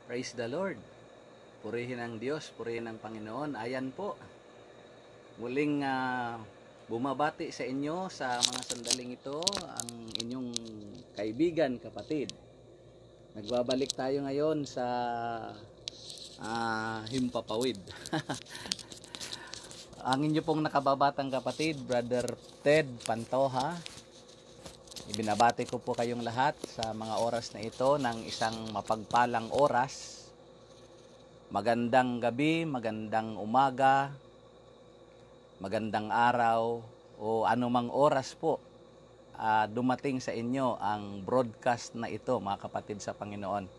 Praise the Lord. Purihin ang Diyos, purihin ang Panginoon. Ayan po, muling bumabati sa inyo sa mga sandaling ito, ang inyong kaibigan, kapatid. Nagbabalik tayo ngayon sa Himpapawid. Ang inyo pong nakababatang kapatid, Brother Ted Pantoja. Ibinabati ko po kayong lahat sa mga oras na ito ng isang mapagpalang oras. Magandang gabi, magandang umaga, magandang araw o anumang oras po dumating sa inyo ang broadcast na ito, mga kapatid sa Panginoon.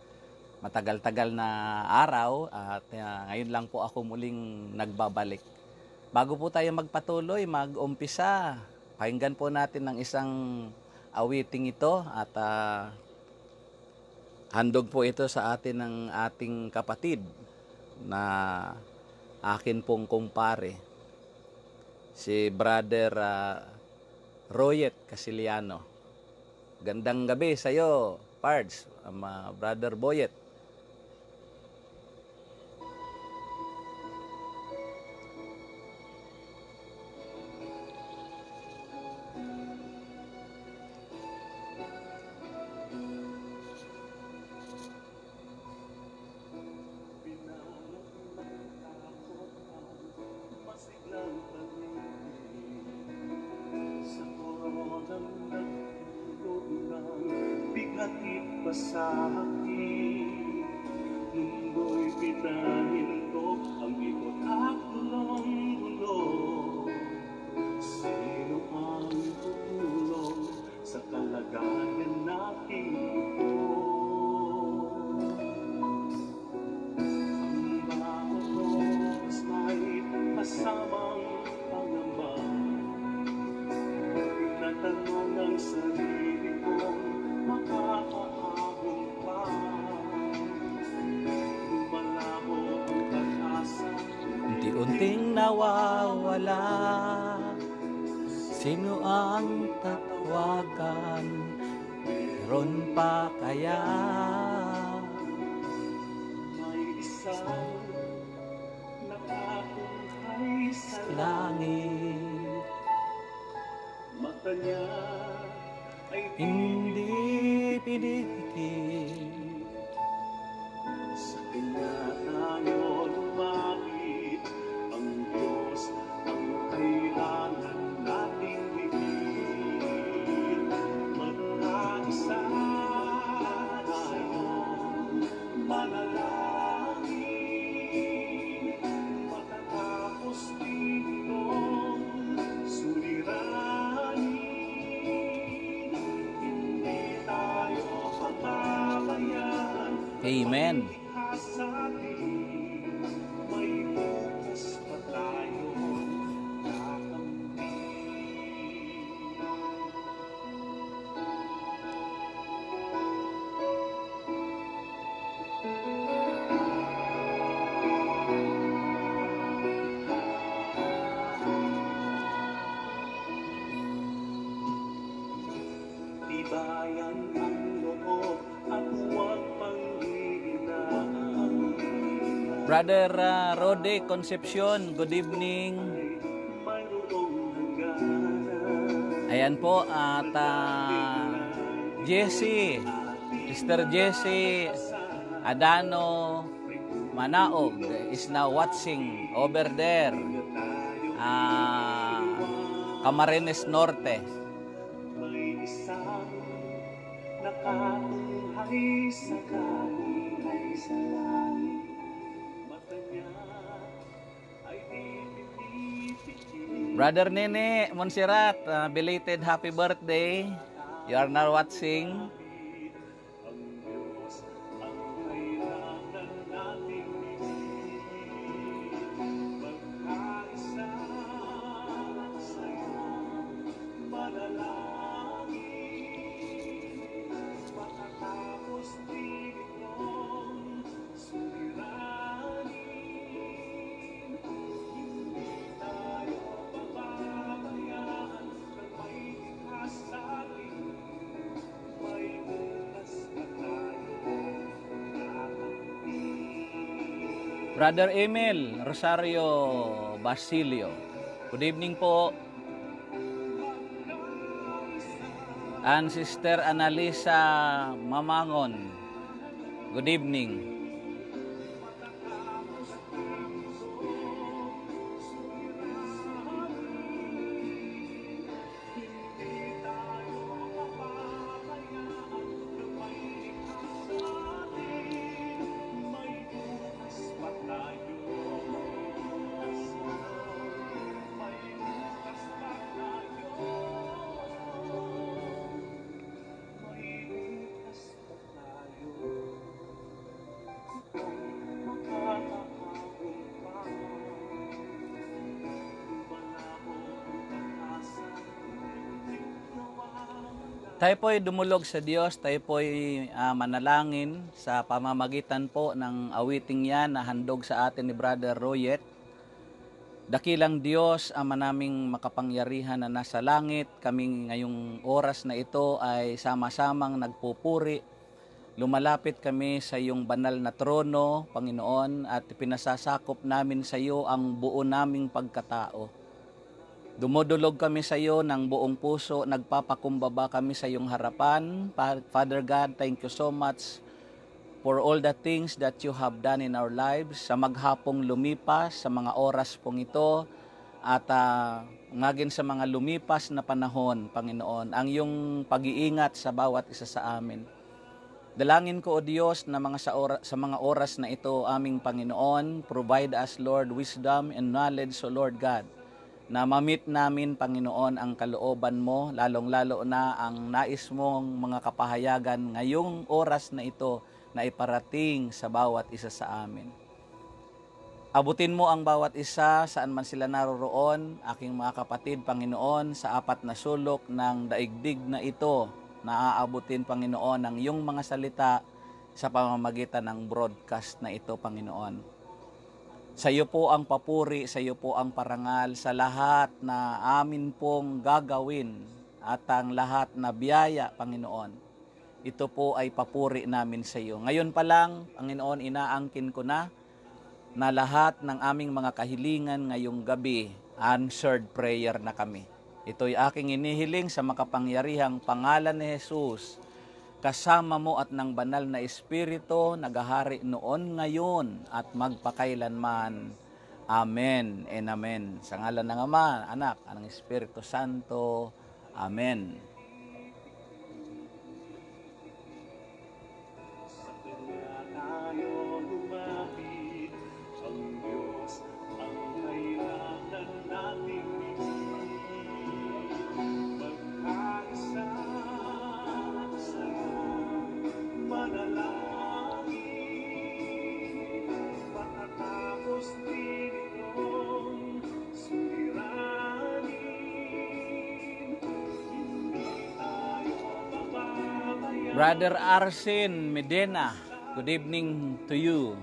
Matagal-tagal na araw at ngayon lang po ako muling nagbabalik. Bago po tayo magpatuloy, mag-umpisa, pakinggan po natin ng isang awiting ito at handog po ito sa atin ng ating kapatid na akin pong kumpare, si Brother Royet Casiliano. Gandang gabi sa iyo, Pards, Brother Boyet. Sa akin, mundo'y pinahinto ang ikot at gulo. Sino ang tutulong sa kalagayan natin ito? Ang bawat oras may kasamang pangamba. Tinatanong ang sarili kong makakaabot. Unti-unting nawawala, sino ang tatawagan? Meron pa kaya? May isang nakatunghay sa Langit, mata niya ay hindi pinipigil. Sa kanya tayo lumapit, ang Diyos ang kailangan nating higit. Magkaisa tayo, manalangin, matatapos ditong suliranin. Hindi tayo pababayaan. Amen. May bukas pa tayo kakampi. Tibayan ang loob at huwag panghihinaan. Brother Rode Concepcion, good evening. Ayan po at Jesse, Sister Jesse Adano Manaog is now watching over there, Camarines Norte. May isang nakatunghay sa kahingay sa langit. Mata niya ay pinipigil. Brother Nene Monserrat, belated happy birthday. You are now watching. Ang Diyos ang kailangan nating higit. Magkaisa sa'yo, manalangin, matatapos ditong suliranin. Hindi tayo pababayaan ng may likas sa atin. May Brother Emil Rosario Basilio, good evening po. And Sister Analisa Mamangon, good evening. Tayo po'y dumulog sa Diyos, tayo po'y manalangin sa pamamagitan po ng awiting yan na handog sa atin ni Brother Royet. Dakilang Diyos, Ama naming makapangyarihan na nasa langit, kami ngayong oras na ito ay sama-samang nagpupuri. Lumalapit kami sa iyong banal na trono, Panginoon, at pinasasakop namin sa iyo ang buo naming pagkatao. Dumudulog kami sa iyo ng buong puso, nagpapakumbaba kami sa iyong harapan. Father God, thank you so much for all the things that you have done in our lives. Sa maghapong lumipas, sa mga oras pong ito, at ngagin sa mga lumipas na panahon, Panginoon, ang iyong pag-iingat sa bawat isa sa amin. Dalangin ko, O Diyos, na sa mga oras na ito, aming Panginoon, provide us, Lord, wisdom and knowledge, O Lord God, na mamit namin, Panginoon, ang kalooban mo, lalong-lalo na ang nais mong mga kapahayagan ngayong oras na ito na iparating sa bawat isa sa amin. Abutin mo ang bawat isa, saan man sila naroroon, aking mga kapatid, Panginoon, sa apat na sulok ng daigdig na ito, na aabutin, Panginoon, ang iyong mga salita sa pamamagitan ng broadcast na ito, Panginoon. Sa iyo po ang papuri, sa iyo po ang parangal sa lahat na amin pong gagawin at ang lahat na biyaya, Panginoon. Ito po ay papuri namin sa iyo. Ngayon pa lang, Panginoon, inaangkin ko na lahat ng aming mga kahilingan ngayong gabi, answered prayer na kami. Ito'y aking inihiling sa makapangyarihang pangalan ni Jesus, kasama mo at ng banal na Espiritu, nagahari noon, ngayon, at magpakailanman. Amen and amen. Sa ngalan ng Ama, Anak, ng Espiritu Santo. Amen. Sa Kanya tayo lumapit, ang Diyos ang kailangan nating magkaisa sa manalangin, matatapos din itong suliranin, hindi tayo papabayaan. Brother Arsin Medena, good evening to you.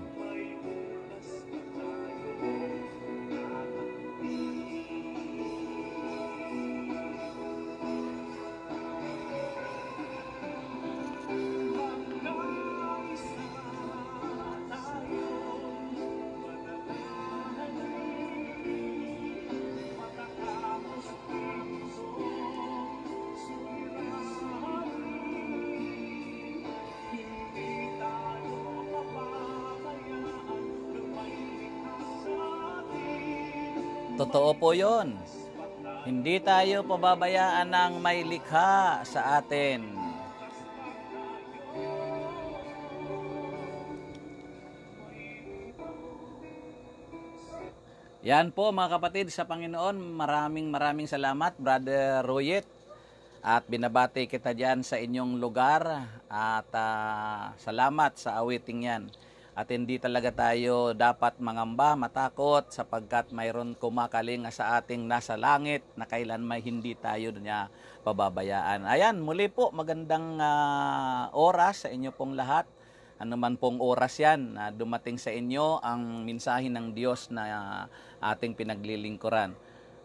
Totoo po yon. Hindi tayo pababayaan ng may likha sa atin. Yan po mga kapatid sa Panginoon, maraming salamat Brother Royet. At binabati kita dyan sa inyong lugar at salamat sa awiting yan. At hindi talaga tayo dapat mangamba, matakot sapagkat mayroon kumakalinga sa ating nasa langit na kailanman hindi tayo niya pababayaan. Ayan, muli po magandang oras sa inyo pong lahat. Ano man pong oras yan na dumating sa inyo ang mensahe ng Diyos na ating pinaglilingkuran.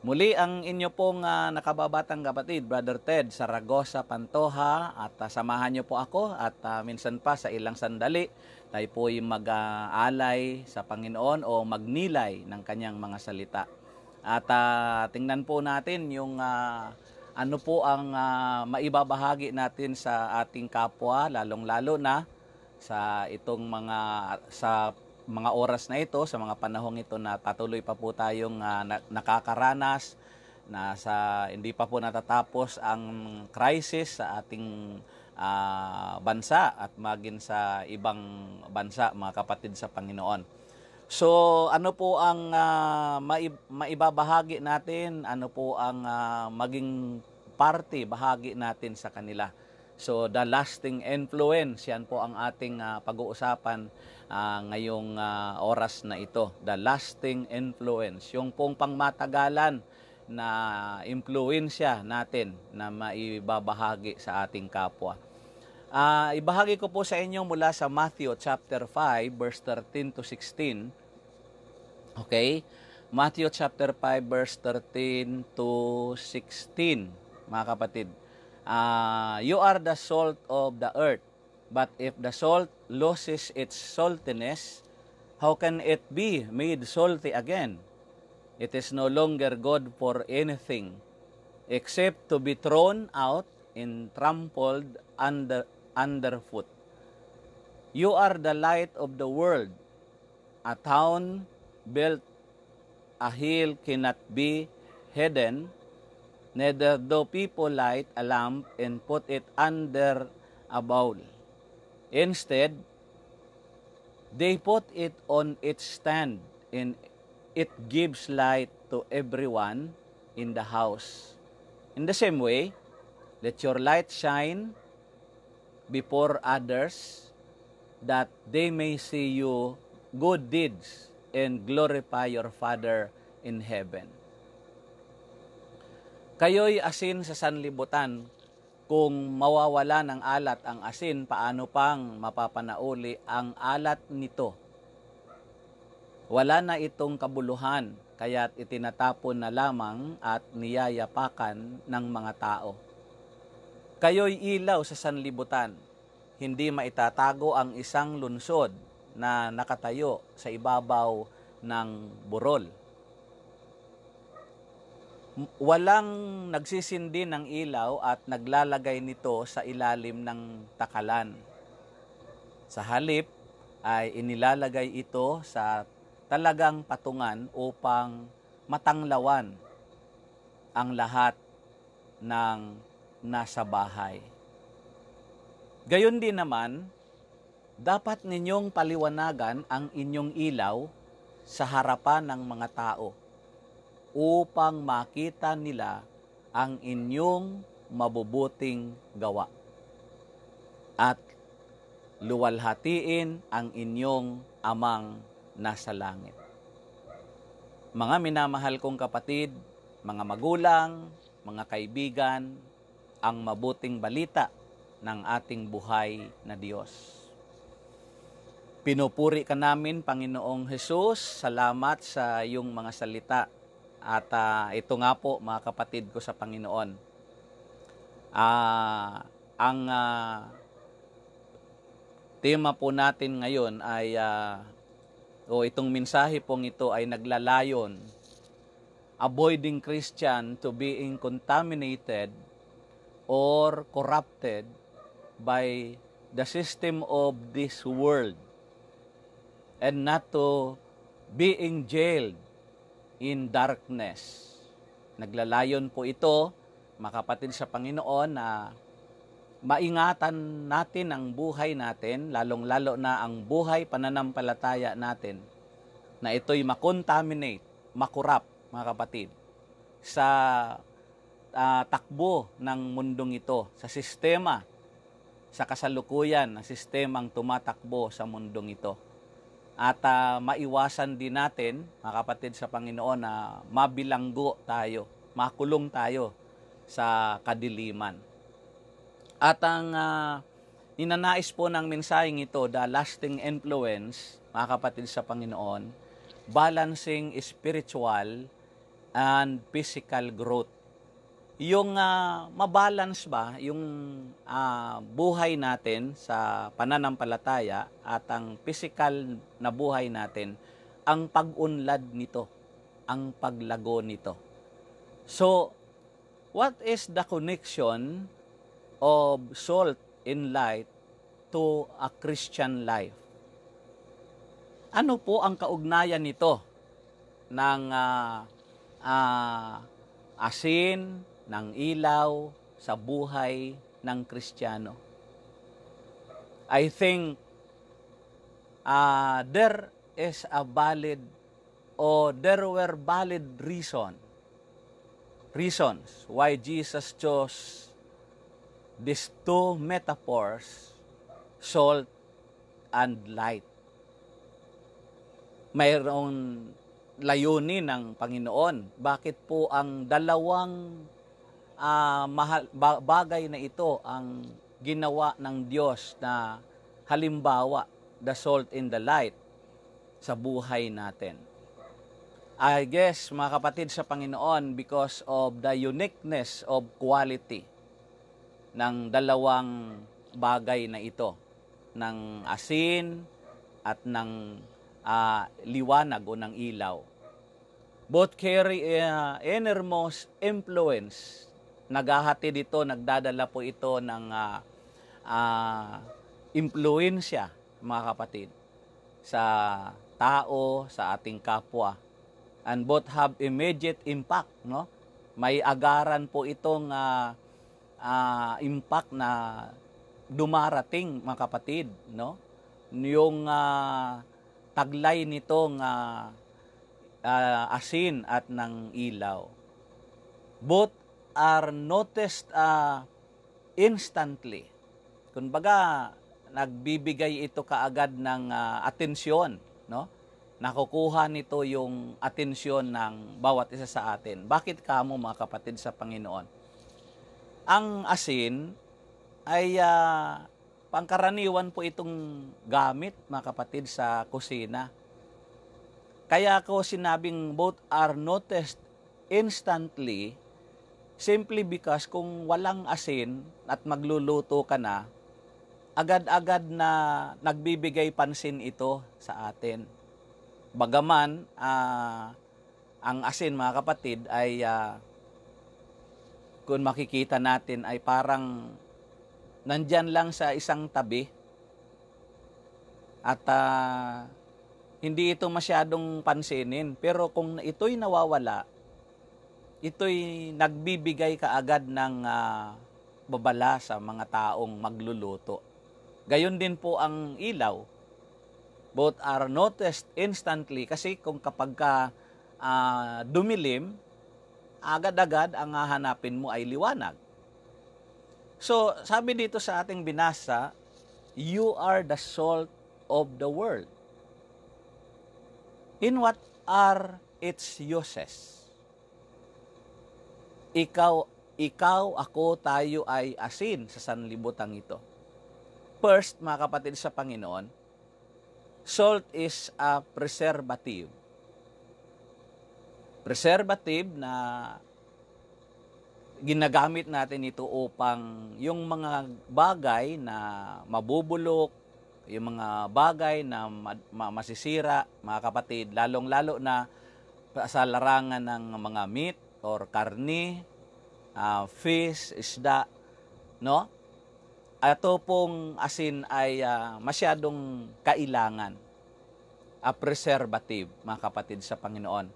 Muli ang inyo pong nakababatang kapatid, Brother Ted Saragosa Pantoja, at samahan niyo po ako at minsan pa sa ilang sandali tayo po yung mag-alay sa Panginoon o magnilay ng kanyang mga salita. At tingnan po natin yung ano po ang maibabahagi natin sa ating kapwa, lalong-lalo na sa itong sa mga oras na ito, sa mga panahong ito na patuloy pa po tayong nakakaranas na hindi pa po natatapos ang crisis sa ating bansa at maging sa ibang bansa, mga kapatid sa Panginoon. So ano po ang maibabahagi natin, ano po ang maging bahagi natin sa kanila. So the lasting influence, yan po ang ating pag-uusapan ngayong oras na ito. The lasting influence, yung pong pangmatagalan na impluensya natin na maibabahagi sa ating kapwa. Ibahagi ko po sa inyo mula sa Matthew chapter 5 verse 13 to 16. Okay? Matthew chapter 5 verse 13 to 16, mga kapatid. You are the salt of the earth, but if the salt loses its saltiness, how can it be made salty again? It is no longer good for anything except to be thrown out and trampled underfoot. You are the light of the world. A town built a hill cannot be hidden. Neither do people light a lamp and put it under a bowl. Instead, they put it on its stand, and it gives light to everyone in the house. In the same way, let your light shine before others, that they may see your good deeds and glorify your Father in heaven. Kayo'y asin sa sanlibutan. Kung mawawala ng alat ang asin, paano pang mapapanauli ang alat nito? Wala na itong kabuluhan, kaya't itinatapon na lamang at niyayapakan ng mga tao. Kayo'y ilaw sa sanlibutan. Hindi maitatago ang isang lunsod na nakatayo sa ibabaw ng burol. Walang nagsisindi ng ilaw at naglalagay nito sa ilalim ng takalan. Sa halip ay inilalagay ito sa talagang patungan upang matanglawan ang lahat ng nasa bahay. Gayon din naman, dapat ninyong paliwanagan ang inyong ilaw sa harapan ng mga tao, upang makita nila ang inyong mabubuting gawa at luwalhatiin ang inyong amang nasa langit. Mga minamahal kong kapatid, mga magulang, mga kaibigan, ang mabuting balita ng ating buhay na Diyos. Pinupuri ka namin, Panginoong Hesus, salamat sa iyong mga salita. At ito nga po, mga kapatid ko sa Panginoon, ang tema po natin ngayon ay, itong mensahe pong ito ay naglalayon, avoiding Christian to being contaminated or corrupted by the system of this world and not to being jailed in darkness. Naglalayon po ito, mga kapatid sa Panginoon, na maingatan natin ang buhay natin, lalong-lalo na ang buhay pananampalataya natin, na ito'y makontaminate, makurap, mga kapatid, sa takbo ng mundong ito, sa sistema, sa kasalukuyan na sistemang tumatakbo sa mundong ito. At maiwasan din natin, mga kapatid sa Panginoon, na mabilanggo tayo, makulong tayo sa kadiliman. At ang ninanais po ng mensaheng ito, the lasting influence, mga kapatid sa Panginoon, balancing spiritual and physical growth. Yung mabalance ba yung buhay natin sa pananampalataya at ang physical na buhay natin, ang pag-unlad nito, ang paglago nito. So, what is the connection of salt and light to a Christian life? Ano po ang kaugnayan nito ng asin, ng ilaw sa buhay ng Kristiyano? I think there is a valid or there were valid reasons why Jesus chose these two metaphors, salt and light. Mayroong layunin ng Panginoon. Bakit po ang dalawang bagay na ito ang ginawa ng Diyos na halimbawa, the salt and the light sa buhay natin? I guess, mga kapatid sa Panginoon, because of the uniqueness of quality ng dalawang bagay na ito, ng asin at ng liwanag o ng ilaw. Both carry enormous influence. Naghahati dito, nagdadala po ito ng impluensya, mga kapatid, sa tao, sa ating kapwa. And both have immediate impact, no? May agaran po itong impact na dumarating, mga kapatid, no? Yung taglay nitong asin at ng ilaw. Both are noticed instantly. Kumbaga, nagbibigay ito kaagad ng atensyon, no? Nakukuha nito yung atensyon ng bawat isa sa atin. Bakit kamo, mga kapatid sa Panginoon? Ang asin ay pangkaraniwan po itong gamit, mga kapatid, sa kusina. Kaya ko sinabing both are noticed instantly, simply because kung walang asin at magluluto ka na, agad-agad na nagbibigay pansin ito sa atin. Bagaman, ang asin, mga kapatid, ay kung makikita natin ay parang nandyan lang sa isang tabi at hindi ito masyadong pansinin. Pero kung ito'y nawawala, ito'y nagbibigay kaagad ng babala sa mga taong magluluto. Gayon din po ang ilaw. Both are noticed instantly kasi kung kapag dumilim, agad-agad ang hahanapin mo ay liwanag. So, sabi dito sa ating binasa, you are the salt of the world. In what are its uses? Ikaw, ako, tayo ay asin sa sanlibutan ito. First, mga kapatid sa Panginoon, salt is a preservative. Preservative na ginagamit natin ito upang yung mga bagay na mabubulok, yung mga bagay na masisira, mga kapatid, lalong-lalo na sa larangan ng mga meat or karni, fish, isda, no? Ito pong asin ay masyadong kailangan. A preservative, mga kapatid sa Panginoon.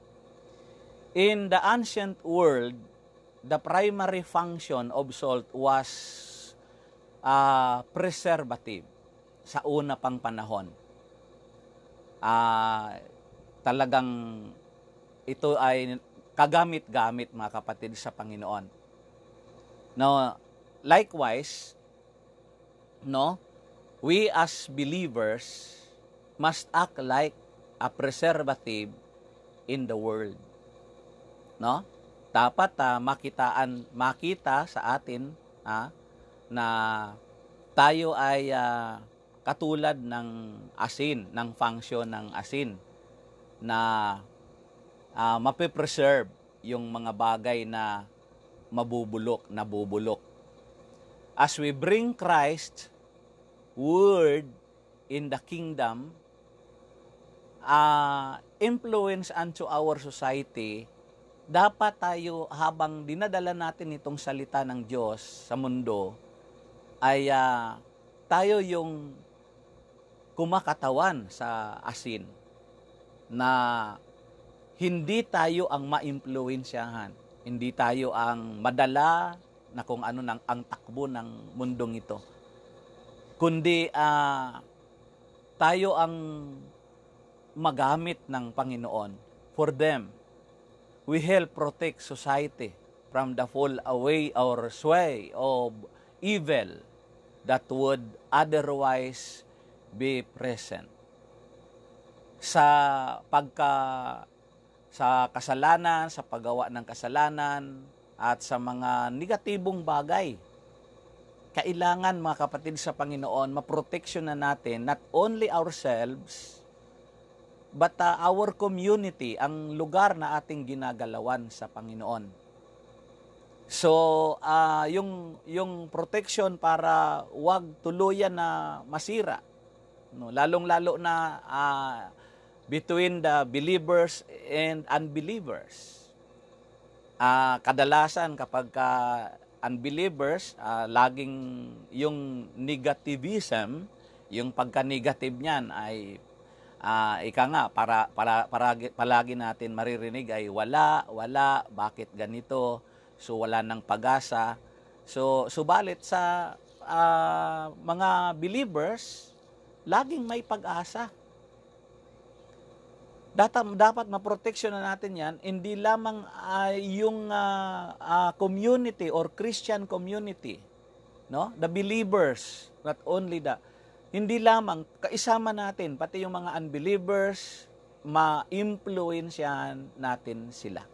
In the ancient world, the primary function of salt was preservative sa una pang panahon. Talagang ito ay kagamit-gamit, mga kapatid sa Panginoon. Now, likewise, no, we as believers must act like a preservative in the world. No? Dapat makita sa atin na tayo ay katulad ng asin, ng function ng asin na mapipreserve yung mga bagay na nabubulok. As we bring Christ word in the kingdom, influence unto our society, dapat tayo habang dinadala natin itong salita ng Diyos sa mundo, ay tayo yung kumakatawan sa asin, na hindi tayo ang maimpluwensyahan, hindi tayo ang madala na kung ano ang takbo ng mundong ito, kundi tayo ang magamit ng Panginoon for them. We help protect society from the fall away or sway of evil that would otherwise be present. Sa kasalanan, sa paggawa ng kasalanan, at sa mga negatibong bagay, kailangan, mga kapatid sa Panginoon, maproteksyonan natin not only ourselves, but our community, ang lugar na ating ginagalawan sa Panginoon. So, yung protection para wag tuluyan na masira, no? Lalong-lalo na between the believers and unbelievers. Kadalasan kapag unbelievers, laging yung negativism, yung pagka-negative niyan ay ika nga, palagi natin maririnig ay wala, bakit ganito, so wala ng pag-asa. So, subalit sa mga believers, laging may pag-asa. Dapat maproteksyon na natin yan, hindi lamang yung community or Christian community, no? The believers, not only hindi lamang, kaisama natin, pati yung mga unbelievers, ma-influensyahan natin sila.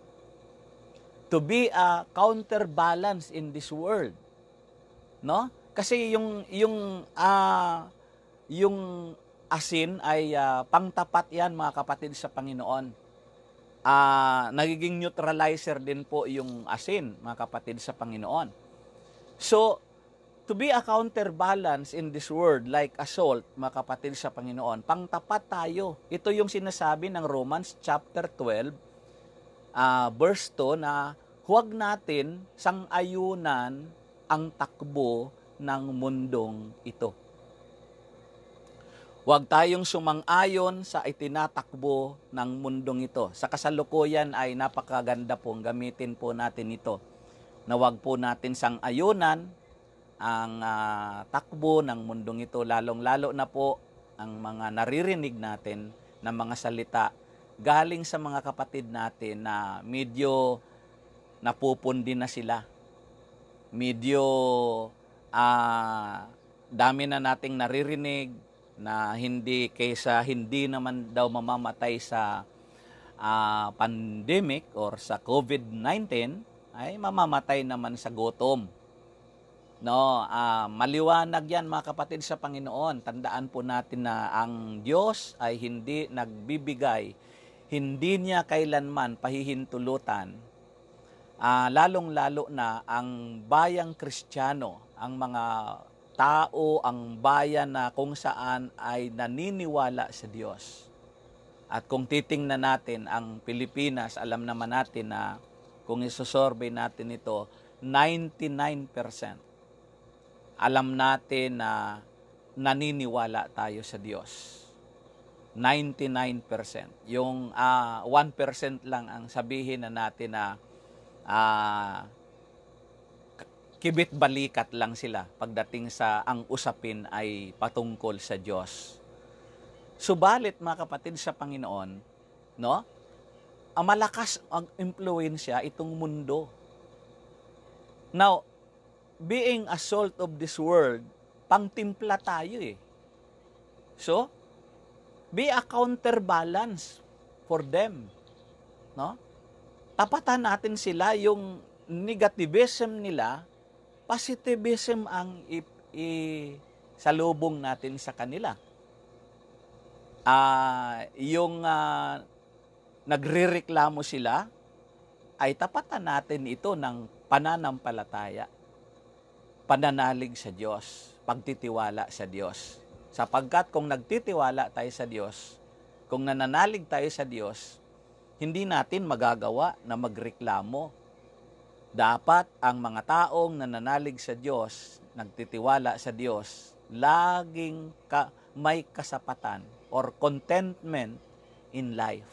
To be a counterbalance in this world. No? Kasi yung asin ay pangtapat yan, mga kapatid sa Panginoon. Nagiging neutralizer din po yung asin, mga kapatid sa Panginoon. So, to be a counterbalance in this world, like a salt, mga kapatid sa Panginoon, pangtapat tayo. Ito yung sinasabi ng Romans chapter 12, verse 2, na huwag natin sang-ayunan ang takbo ng mundong ito. Huwag tayong sumang-ayon sa itinatakbo ng mundong ito. Sa kasalukuyan ay napakaganda pong gamitin po natin ito, na huwag po natin sang-ayunan ang takbo ng mundong ito, lalong-lalo na po ang mga naririnig natin na mga salita galing sa mga kapatid natin na medyo napupundi na sila. Medyo dami na nating naririnig na hindi naman daw mamamatay sa pandemic or sa COVID-19, ay mamamatay naman sa gutom. No, maliwanag yan, mga kapatid sa Panginoon. Tandaan po natin na ang Diyos ay hindi nagbibigay, hindi niya kailanman pahihintulutan. Lalong-lalo na ang bayang Kristiyano, ang mga tao, ang bayan na kung saan ay naniniwala sa Diyos. At kung titingnan natin ang Pilipinas, alam naman natin na kung isosurvey natin ito, 99%. Alam natin na naniniwala tayo sa Diyos. 99%. Yung 1% lang ang sabihin na natin na kibit balikat lang sila pagdating sa ang usapin ay patungkol sa Diyos. Subalit, mga kapatid sa Panginoon, no? Ang malakas ang impluwensya itong mundo. Now, being a salt of this world, pangtimpla tayo eh. So, be a counterbalance for them. No? Tapatan natin sila, yung negativism nila, positivism ang salubong natin sa kanila. Yung nagrereklamo sila, ay tapatan natin ito ng pananampalataya, pananalig sa Diyos, pagtitiwala sa Diyos. Sapagkat kung nagtitiwala tayo sa Diyos, kung nananalig tayo sa Diyos, hindi natin magagawa na magreklamo. Dapat ang mga taong nananalig sa Diyos, nagtitiwala sa Diyos, laging may kasapatan or contentment in life.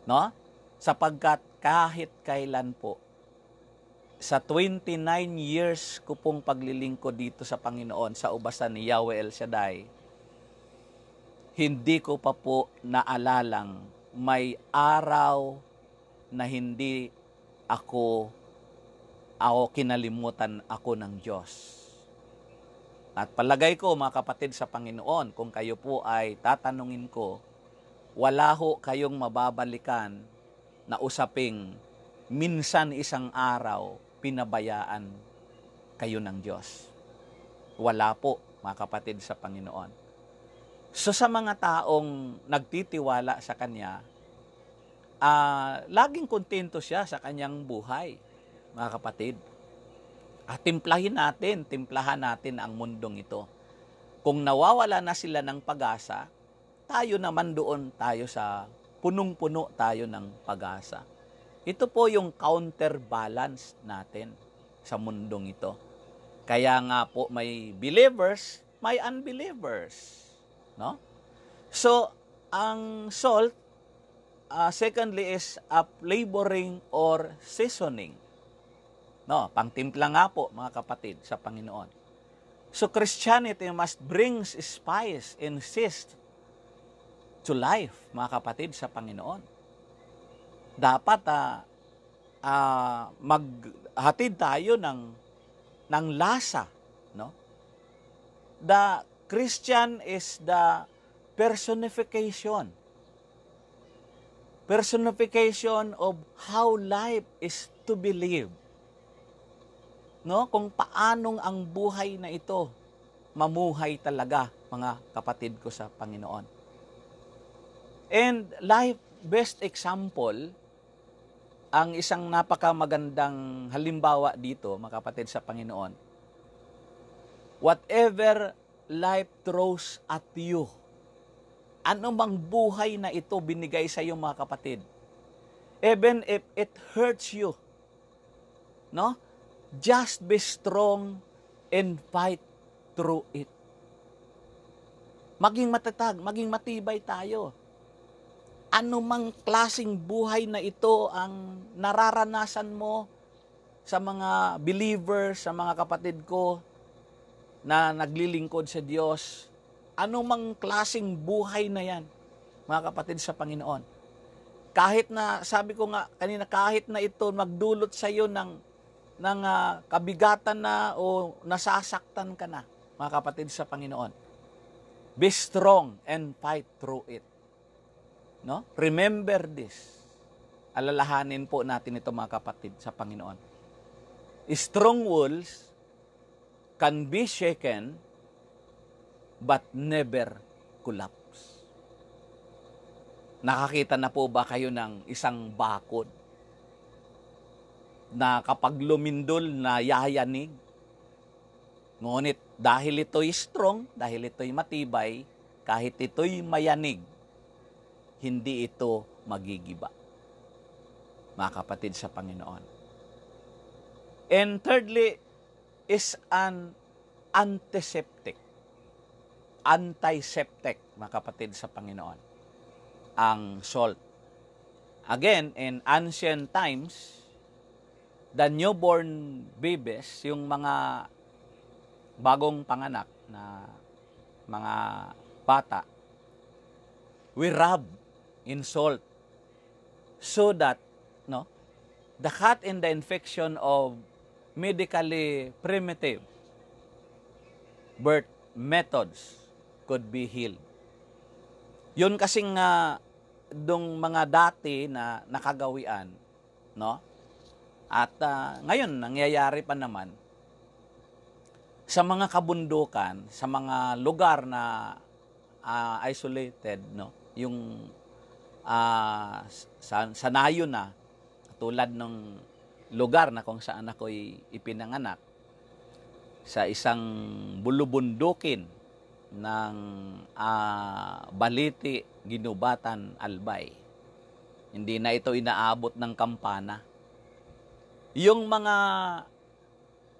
No? Sapagkat kahit kailan po, sa 29 years ko pong paglilingkod dito sa Panginoon, sa ubasan ni Yahweh El Shaddai, hindi ko pa po naalalang may araw na hindi ako kinalimutan ako ng Diyos. At palagay ko, mga kapatid sa Panginoon, kung kayo po ay tatanungin ko, wala ho kayong mababalikan na usaping minsan isang araw pinabayaan kayo ng Diyos. Wala po, mga kapatid sa Panginoon. So sa mga taong nagtitiwala sa Kanya, laging kontento siya sa kanyang buhay, mga kapatid. At timplahan natin ang mundong ito. Kung nawawala na sila ng pag-asa, tayo naman doon tayo sa punong-puno tayo ng pag-asa. Ito po yung counterbalance natin sa mundong ito. Kaya nga po may believers, may unbelievers. No? So, ang salt, secondly is flavoring or seasoning. No, pangtimpla nga po, mga kapatid, sa Panginoon. So, Christianity must bring spice and zest to life, mga kapatid, sa Panginoon. Dapat maghatid tayo ng lasa, no? The Christian is the personification of how life is to be lived. No? Kung paanong ang buhay na ito mamuhay talaga, mga kapatid ko sa Panginoon. And life best example, ang isang napakamagandang halimbawa dito, mga kapatid sa Panginoon, whatever life throws at you, ano mang buhay na ito binigay sa iyo, mga kapatid, even if it hurts you, no? Just be strong and fight through it. Maging matatag, maging matibay tayo. Ano mang klaseng buhay na ito ang nararanasan mo sa mga believers, sa mga kapatid ko na naglilingkod sa Diyos, ano mang klaseng buhay na yan, mga kapatid sa Panginoon. Kahit na, sabi ko nga kanina, kahit na ito magdulot sa iyo ng kabigatan na o nasasaktan ka na, mga kapatid sa Panginoon, be strong and fight through it. No? Remember this. Alalahanin po natin ito, mga kapatid sa Panginoon. Strong walls can be shaken but never collapse. Nakakita na po ba kayo ng isang bakod na kapag lumindol na yayanig? Ngunit dahil ito'y strong, dahil ito'y matibay, kahit ito'y mayanig, hindi ito magigiba, mga kapatid sa Panginoon. And thirdly is an antiseptic, mga kapatid sa Panginoon, ang salt. Again, in ancient times, the newborn babies, yung mga bagong panganak na mga bata, we rub in salt so that the cut and the infection of medically primitive birth methods could be healed. Yun kasing dong mga dati na nakagawian, no? At ngayon nangyayari pa naman sa mga kabundukan, sa mga lugar na isolated, no? Yung sanayo na, tulad ng lugar na kung saan ako'y ipinanganak, sa isang bulubundukin ng Baliti, Ginubatan, Albay. Hindi na ito inaabot ng kampana. Yung mga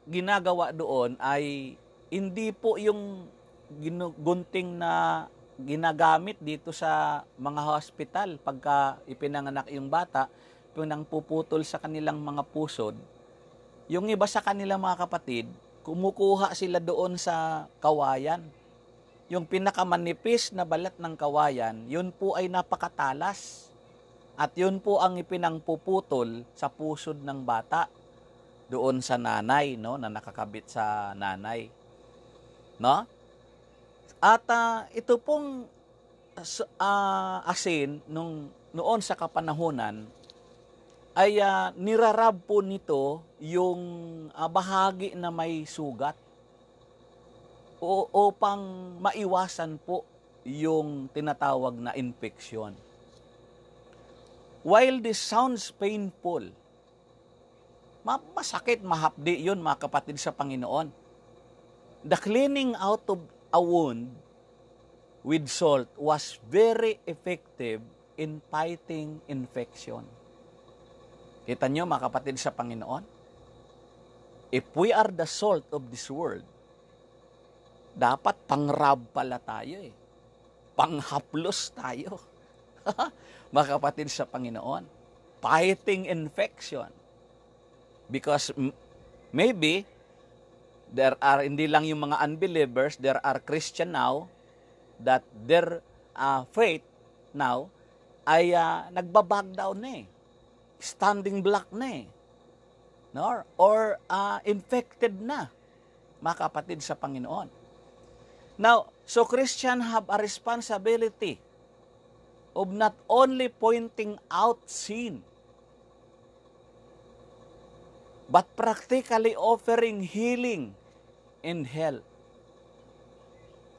ginagawa doon ay hindi po yung gunting na ginagamit dito sa mga hospital pagka ipinanganak yung bata, pinang puputol sa kanilang mga pusod. Yung iba sa kanilang mga kapatid, kumukuha sila doon sa kawayan. Yung pinakamanipis na balat ng kawayan, yun po ay napakatalas. At yun po ang ipinangpuputol sa pusod ng bata doon sa nanay, no, na nakakabit sa nanay. No? At ito pong asin noon sa kapanahunan ay nirarab po nito yung bahagi na may sugat upang maiwasan po yung tinatawag na infeksyon. While this sounds painful, masakit, mahapdi yun mga kapatid sa Panginoon. The cleaning out of a wound with salt was very effective in fighting infection. Kita nyo mga kapatid sa Panginoon? If we are the salt of this world, dapat pangrab pala tayo eh. Panghaplos tayo. Mga kapatid sa Panginoon. Fighting infection. Because maybe, there are, hindi lang yung mga unbelievers, there are Christian now, that their faith now ay nagbabag down na eh. Standing block na eh. No? Or infected na, mga kapatid sa Panginoon. Now, so Christians have a responsibility of not only pointing out sin, but practically offering healing and help.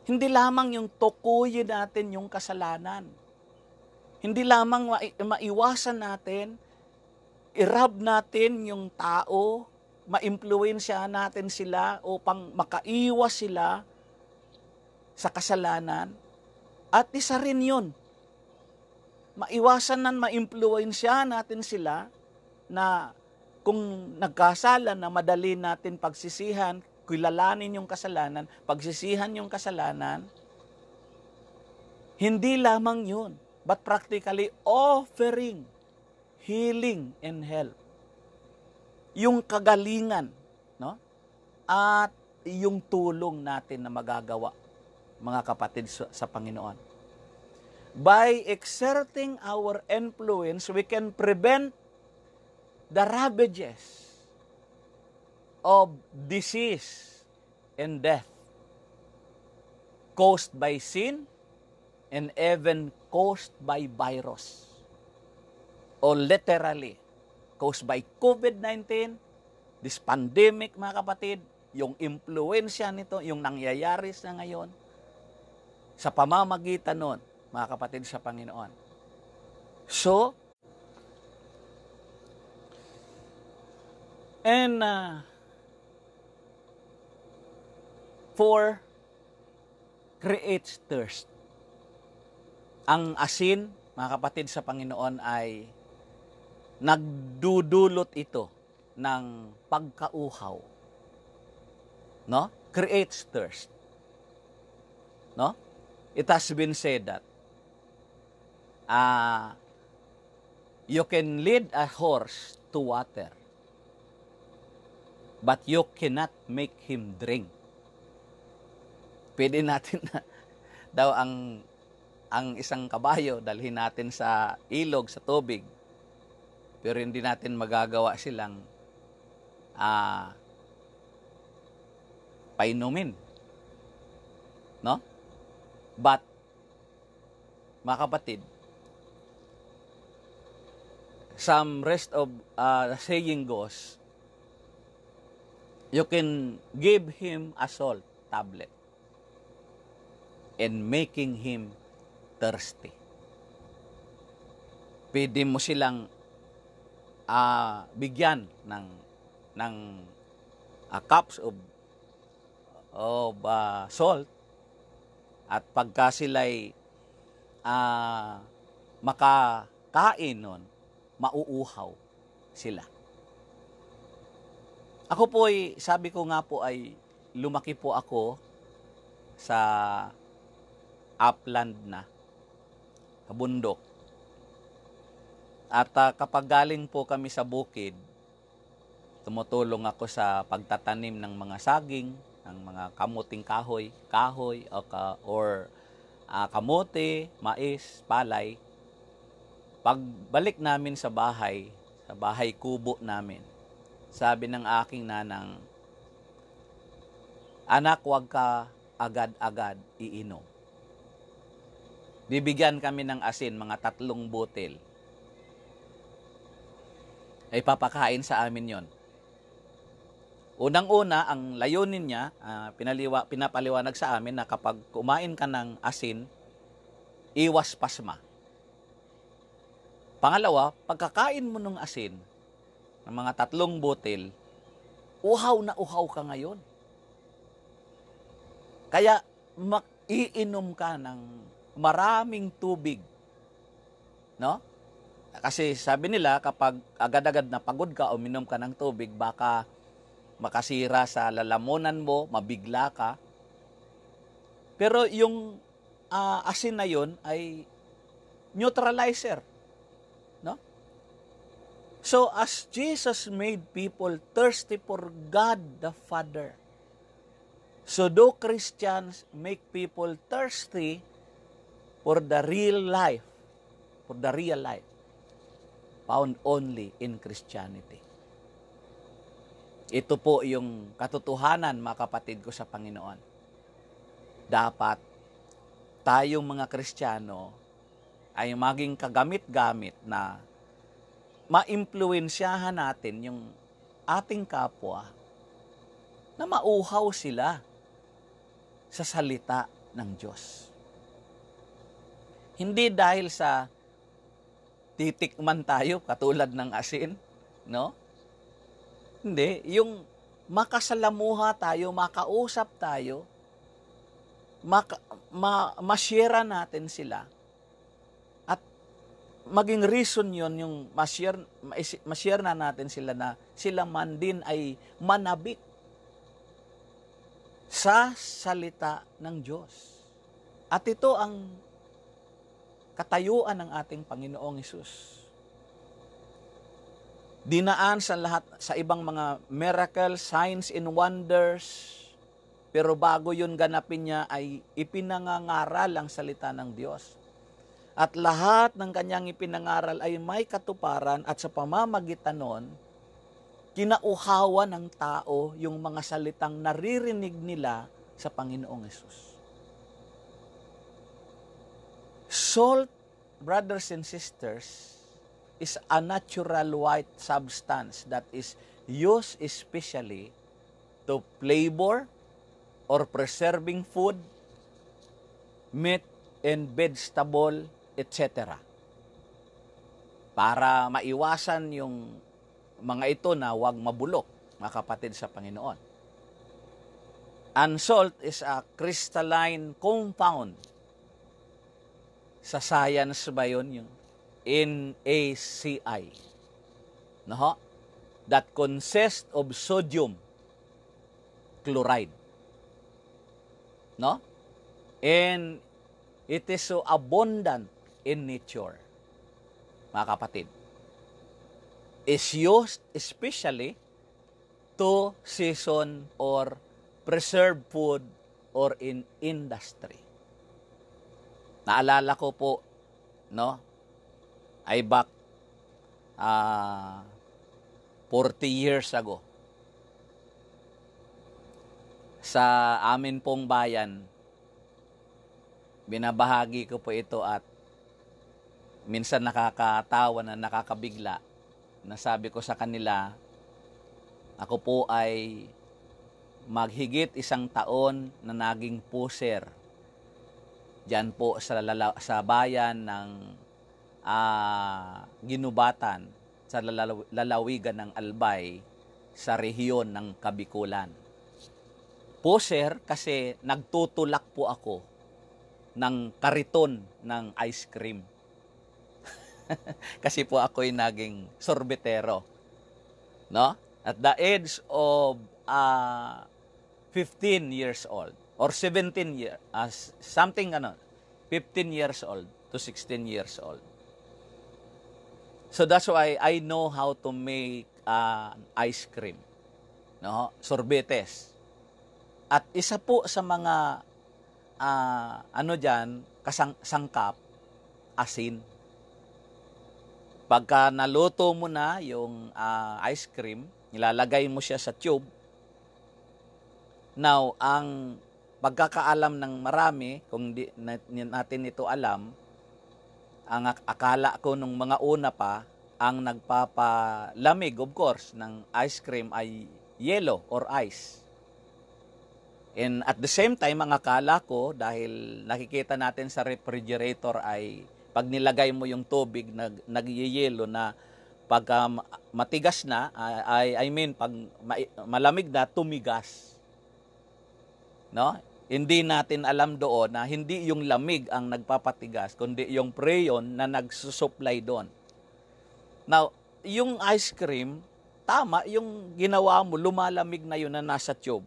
Hindi lamang yung tukuyin natin yung kasalanan. Hindi lamang maiwasan natin, i-rub natin yung tao, ma-impluwensya natin sila upang makaiwas sila sa kasalanan. At isa rin yun, maiwasan na ma-impluwensya natin sila na kung nagkasala na madali natin pagsisihan, kilalanin yung kasalanan, pagsisihan yung kasalanan, hindi lamang yun, but practically offering healing and help. Yung kagalingan, no? At yung tulong natin na magagawa, mga kapatid sa Panginoon. By exerting our influence, we can prevent the ravages of disease and death caused by sin and even caused by virus, or literally caused by COVID-19, this pandemic, mga kapatid, yung impluensya nito, yung nangyayari sa ngayon, sa pamamagitan nun, mga kapatid sa Panginoon. So, and for creates thirst. Ang asin, mga kapatid sa Panginoon, ay nagdudulot ito ng pagkauhaw. No? Creates thirst. No? It has been said that you can lead a horse to water, but you cannot make him drink. Pwede natin na daw ang isang kabayo dalhin natin sa ilog, sa tubig, pero hindi natin magagawa silang painumin. No? But, mga kapatid, some rest of saying goes, you can give him a salt tablet and making him thirsty. Pwede mo silang bigyan ng cups of salt, at pagka sila'y makakain nun, mauuhaw sila. Ako po sabi ko nga po ay lumaki po ako sa upland na, sa bundok. At kapag galing po kami sa bukid, tumutulong ako sa pagtatanim ng mga saging, ng mga kamuting kahoy, or kamote, mais, palay. Pagbalik namin sa bahay kubo namin, sabi ng aking nanang, "Anak, huwag ka agad-agad iinom." Bibigyan kami ng asin, mga 3 butil. Ay papakain sa amin yon. Unang-una, ang layunin niya, pinapaliwanag sa amin na kapag kumain ka ng asin, iwas pasma. Pangalawa, pagkakain mo ng asin, ng mga 3 butil, uhaw na uhaw ka ngayon. Kaya iinom ka ng maraming tubig. No? Kasi sabi nila, kapag agad-agad na pagod ka, uminom ka ng tubig, baka makasira sa lalamunan mo, mabigla ka. Pero yung asin na yun ay neutralizer. No? So, as Jesus made people thirsty for God the Father, so do Christians make people thirsty for the real life, found only in Christianity. Ito po yung katotohanan, mga kapatid ko sa Panginoon. Dapat tayong mga Kristiyano ay maging kagamit-gamit na maimpluwensyahan natin yung ating kapwa na mauhaw sila sa salita ng Diyos. Hindi dahil sa titikman tayo katulad ng asin, no? Hindi, yung makasalamuha tayo, makausap tayo, ma-share natin sila. At maging reason yon yung ma-share na natin sila na sila man din ay manabik sa salita ng Diyos. At ito ang katayuan ng ating Panginoong Hesus. Dinaan sa ibang mga miracle, signs and wonders, pero bago yun ganapin niya ay ipinangangaral ang salita ng Diyos. At lahat ng kanyang ipinangaral ay may katuparan, at sa pamamagitan nun, kinauhawan ng tao yung mga salitang naririnig nila sa Panginoong Hesus. Salt, brothers and sisters, is a natural white substance that is used especially to flavor or preserving food, meat and vegetable, etc. Para maiwasan yung mga ito na huwag mabulok, mga kapatid sa Panginoon. And salt is a crystalline compound. Sa science ba yun? Yung NaCl. No? That consists of sodium chloride. No? And it is so abundant in nature. Mga kapatid. Is used especially to season or preserve food or in industry. Naalala ko po, no? Ay back 40 years ago. Sa amin pong bayan, binabahagi ko po ito at minsan nakakatawa na nakakabigla. Nasabi ko sa kanila, ako po ay maghigit 1 taon na naging pusher diyan po sa bayan ng Ginubatan sa lalawigan ng Albay sa rehiyon ng Kabikulan. Poser kasi nagtutulak po ako ng kariton ng ice cream. Kasi po ako'y naging sorbetero. No? At the age of 15 years old or 17 years, something 15 years old to 16 years old. So that's why I know how to make ice cream. No? Sorbetes. At isa po sa mga sangkap, asin. Pagka naluto mo na yung ice cream, nilalagay mo siya sa tube. Now, ang pagkakaalam ng marami, kung di natin ito alam, ang akala ko nung mga una pa, ang nagpapalamig, of course, ng ice cream ay yellow or ice. And at the same time, ang akala ko, dahil nakikita natin sa refrigerator ay pag nilagay mo yung tubig, nagyeyelo na pagka matigas na, pag malamig na, tumigas. No? Hindi natin alam doon na hindi yung lamig ang nagpapatigas, kundi yung preyon na nagsusupply doon. Now, yung ice cream, tama, yung ginawa mo, lumalamig na yun na nasa tube.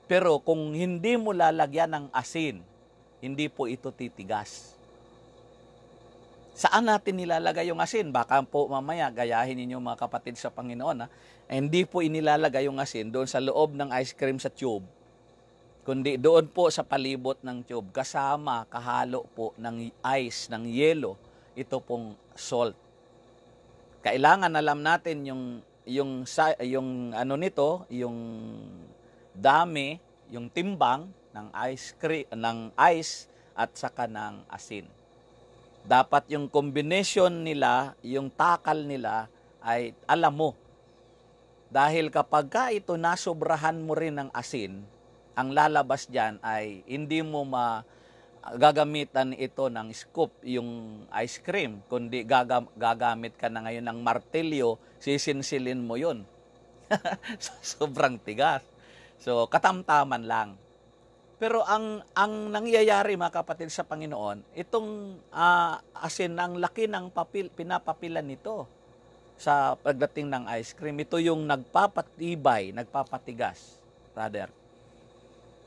Pero kung hindi mo lalagyan ng asin, hindi po ito titigas. Saan natin nilalagay yung asin? Baka po mamaya gayahin ninyo mga kapatid sa Panginoon. Hindi po inilalagay yung asin doon sa loob ng ice cream sa tube, kundi doon po sa palibot ng tube, kasama, kahalo po ng ice, ng yelo, ito pong salt. Kailangan alam natin yung dami, yung timbang ng ice at saka ng asin. Dapat yung combination nila, yung takal nila ay alam mo. Dahil kapag ito nasobrahan mo rin ng asin, ang lalabas diyan ay hindi mo gagamitan ito ng scoop, yung ice cream, kundi gagamit ka na ngayon ng martilyo, sisinsilin mo yun. Sobrang tigas. So, katamtaman lang. Pero ang nangyayari mga kapatid sa Panginoon, itong asin, ang laki ng pinapapilan nito sa pagdating ng ice cream. Ito yung nagpapatibay, nagpapatigas, brother.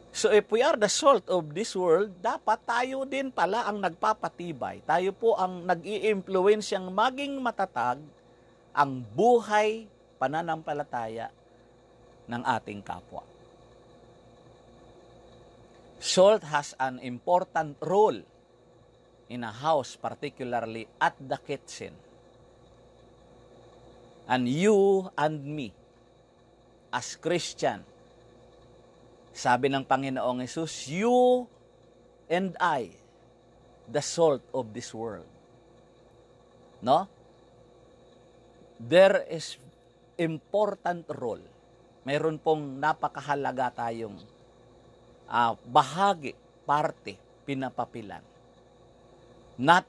So if we are the salt of this world, dapat tayo din pala ang nagpapatibay. Tayo po ang nag-i-influensyang maging matatag ang buhay, pananampalataya ng ating kapwa. Salt has an important role in a house, particularly at the kitchen. And you and me, as Christian, sabi ng Panginoong Hesus, you and I, the salt of this world. No? There is important role. Mayroon pong napakahalaga tayong bahagi, parte, pinapapilan. Not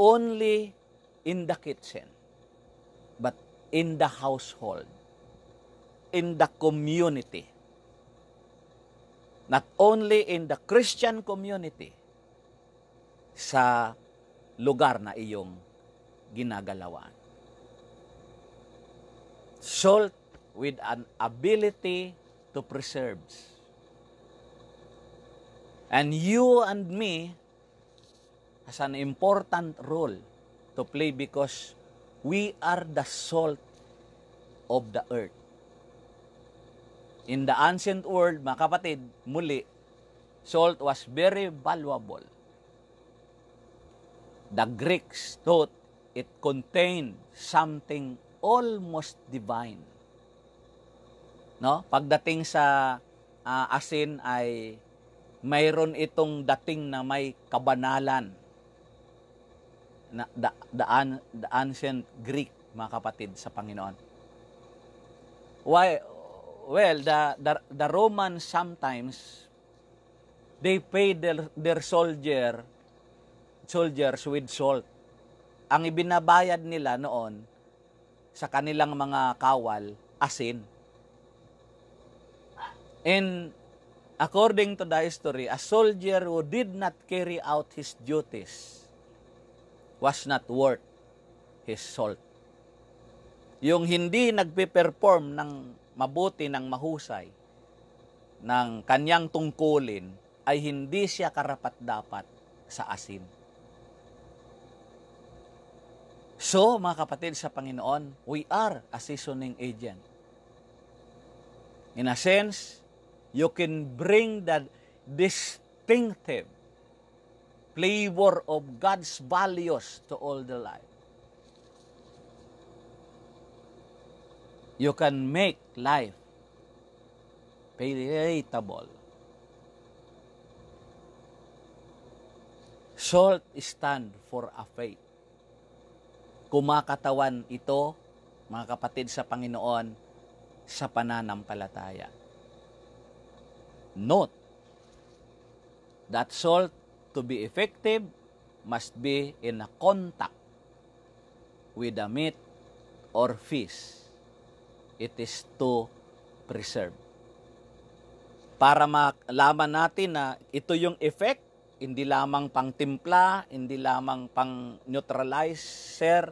only in the kitchen, but in the household, in the community. Not only in the Christian community, sa lugar na iyong ginagalawan. Salt with an ability to preserve. And you and me has an important role to play because we are the salt of the earth. In the ancient world, mga kapatid, muli, salt was very valuable. The Greeks thought it contained something almost divine. No? Pagdating sa asin ay mayroon itong dating na may kabanalan. The ancient Greek, mga kapatid sa Panginoon. Why? Well, the Romans sometimes they paid their soldiers with salt. ang ibinabayad nila noon sa kanilang mga kawal, asin. And according to the history, a soldier who did not carry out his duties was not worth his salt. Yung hindi nagpe-perform ng mabuti, ng mahusay, ng kanyang tungkulin, ay hindi siya karapat-dapat sa asin. So, mga kapatid sa Panginoon, we are a seasoning agent. In a sense, you can bring the distinctive flavor of God's values to all the life. You can make life palatable. Salt stand for a faith. Kumakatawan ito, mga kapatid sa Panginoon, sa pananampalataya. Note that salt to be effective must be in a contact with the meat or fish it is to preserve. Para malaman natin na ito yung effect, hindi lamang pang timpla, hindi lamang pang neutralizer,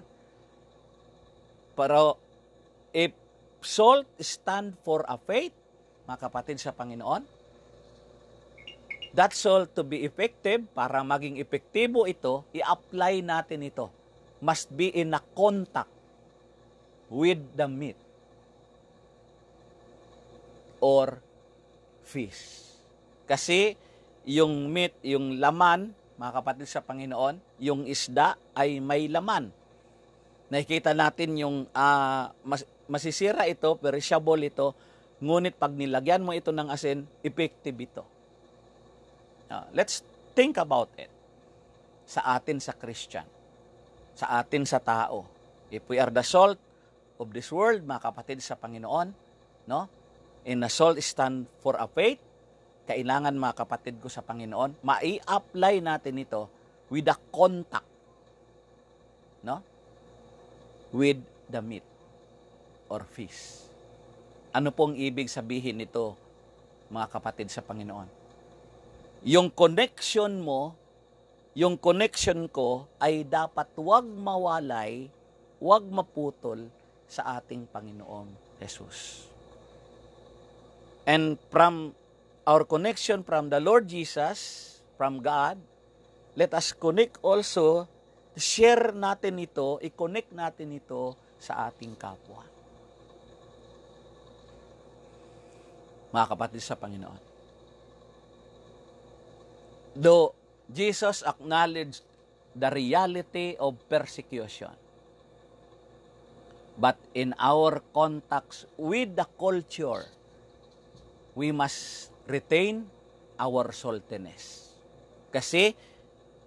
pero if salt stand for a faith, mga kapatid sa Panginoon, that salt to be effective, para maging epektibo ito, i-apply natin ito. Must be in a contact with the meat or fish. Kasi yung meat, yung laman, mga kapatid sa Panginoon, yung isda ay may laman. Nakikita natin yung masisira ito, perishable ito, ngunit pag nilagyan mo ito ng asin, effective ito. Let's think about it. Sa atin sa Christian, sa atin sa tao. If we are the salt of this world, mga kapatid sa Panginoon, no? And the salt stand for a faith, kailangan, mga kapatid ko sa Panginoon, mai-apply natin ito with the contact, no? With the meat or fish. Ano pong ibig sabihin nito, mga kapatid sa Panginoon? Yung connection mo, yung connection ko ay dapat wag mawalay, wag maputol sa ating Panginoong Jesus. And from our connection from the Lord Jesus, from God, let us connect also, share natin ito, i-connect natin ito sa ating kapwa. Mga kapatid sa Panginoon. Though Jesus acknowledged the reality of persecution, but in our contacts with the culture, we must retain our saltiness. Kasi,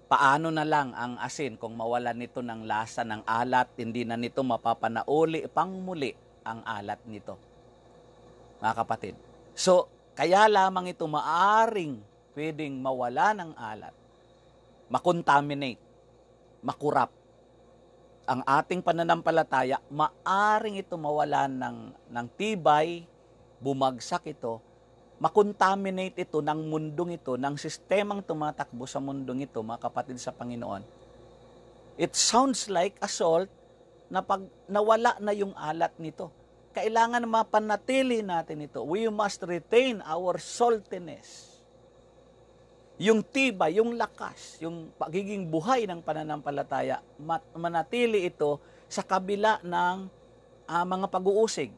paano na lang ang asin kung mawalan nito ng lasa ng alat, hindi na nito mapapanauli pang muli ang alat nito. Mga kapatid. So, kaya lamang ito maaring pwedeng mawala ng alat, makontaminate, makurap. Ang ating pananampalataya, maaring ito mawalan ng tibay, bumagsak ito, makontaminate ito ng mundong ito, ng sistemang tumatakbo sa mundong ito, mga kapatid sa Panginoon. It sounds like a salt na pag nawala na yung alat nito. Kailangan mapanatili natin ito. We must retain our saltiness. Yung tibay, yung lakas, yung pagiging buhay ng pananampalataya, manatili ito sa kabila ng mga pag-uusig.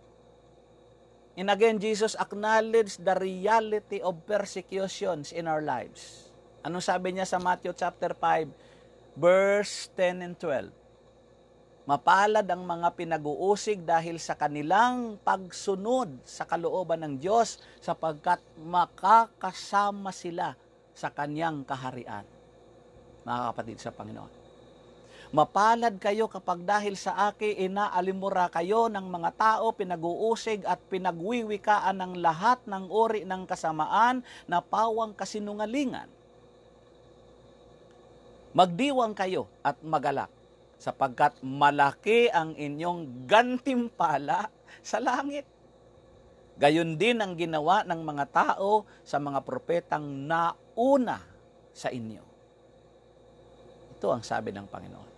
And again, Jesus acknowledged the reality of persecutions in our lives. Anong sabi niya sa Matthew chapter 5, verse 10 and 12? Mapalad ang mga pinag-uusig dahil sa kanilang pagsunod sa kalooban ng Diyos, sapagkat makakasama sila sa kanyang kaharian. Mga kapatid sa Panginoon. Mapalad kayo kapag dahil sa akin inaalimura kayo ng mga tao, pinag-uusig at pinagwiwikaan ng lahat ng uri ng kasamaan na pawang kasinungalingan. Magdiwang kayo at magalak, sapagkat malaki ang inyong gantimpala sa langit. Gayon din ang ginawa ng mga tao sa mga propetang nauna sa inyo. Ito ang sabi ng Panginoon.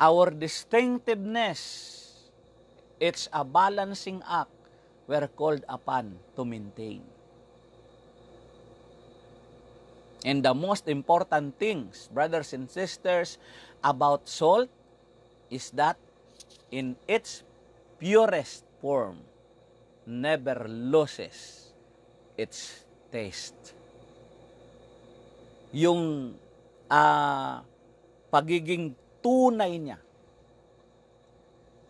Our distinctiveness, it's a balancing act we're called upon to maintain. And the most important things, brothers and sisters, about salt is that in its purest form, never loses its taste. Yung pagiging tunay niya,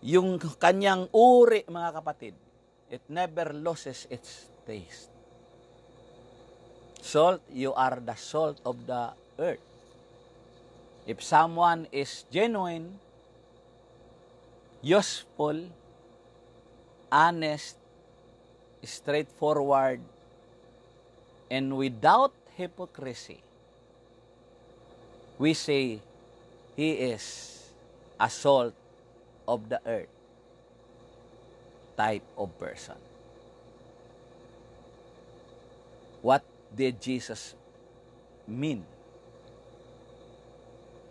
yung kanyang uri, mga kapatid, it never loses its taste. Salt, you are the salt of the earth. If someone is genuine, useful, honest, straightforward, and without hypocrisy, we say he is a salt of the earth type of person. What did Jesus mean?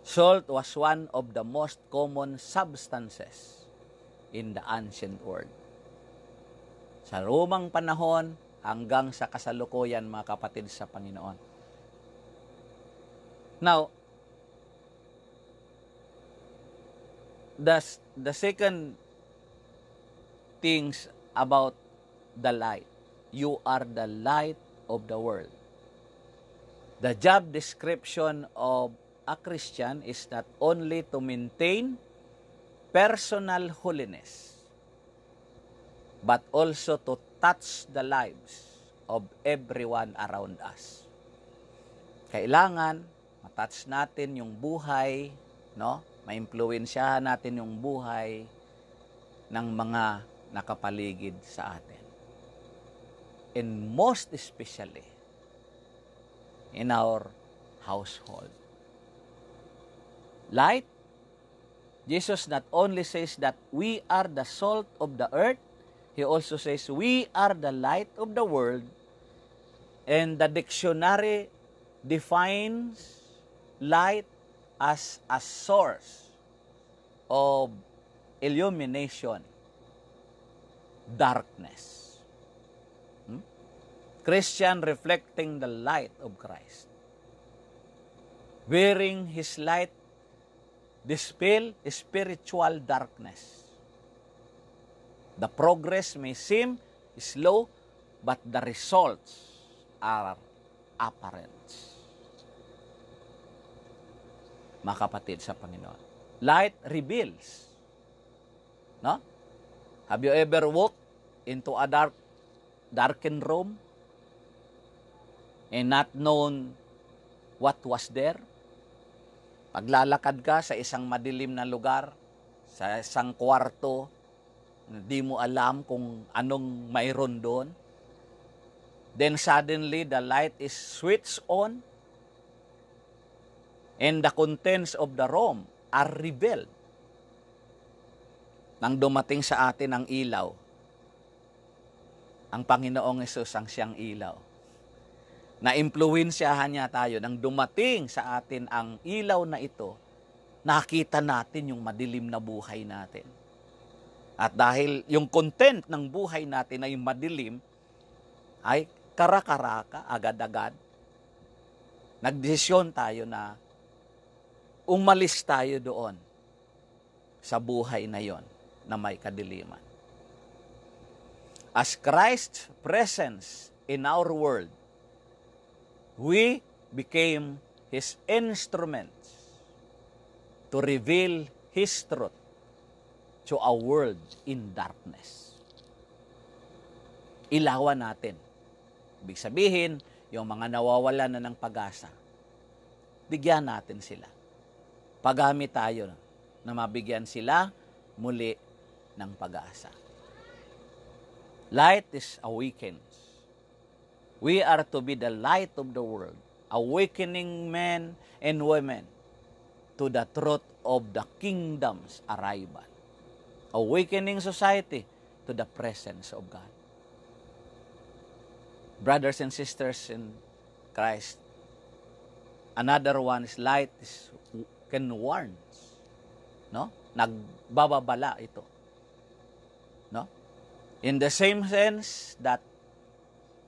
Salt was one of the most common substances in the ancient world. Sa lumang panahon hanggang sa kasalukuyan, mga kapatid sa Panginoon. Now, the second things about the light. You are the light of the world. The job description of a Christian is not only to maintain personal holiness, but also to touch the lives of everyone around us. Kailangan matouch natin yung buhay, no? Maimpluwensyahan natin yung buhay ng mga nakapaligid sa atin. And most especially in our household. Light, Jesus not only says that we are the salt of the earth, He also says we are the light of the world. And the dictionary defines light as a source of illumination, darkness. Christian reflecting the light of Christ. Wearing His light, dispel spiritual darkness. The progress may seem slow, but the results are apparent. Mga kapatid sa Panginoon. Light reveals. No? Have you ever walked into a darkened room and not known what was there? Paglalakad ka sa isang madilim na lugar, sa isang kwarto, di mo alam kung anong mayroon doon. Then suddenly, the light is switched on and the contents of the room are revealed. Nang dumating sa atin ang ilaw, ang Panginoong Hesus ang siyang ilaw. Na-impluwensyahan niya tayo. Nang dumating sa atin ang ilaw na ito, nakita natin yung madilim na buhay natin. At dahil yung content ng buhay natin ay madilim, ay karakaraka, agad-agad, nagdesisyon tayo na umalis tayo doon sa buhay na yon na may kadiliman. As Christ's presence in our world, we became His instruments to reveal His truth to a world in darkness. Ilawan natin. Ibig sabihin, yung mga nawawalan na ng pag-asa, bigyan natin sila. Paggamit tayo na mabigyan sila muli ng pag-asa. Light is awakened. We are to be the light of the world, awakening men and women to the truth of the kingdom's arrival. Awakening society to the presence of God. Brothers and sisters in Christ, another one is light can warn. No? Nagbababala ito. No? In the same sense that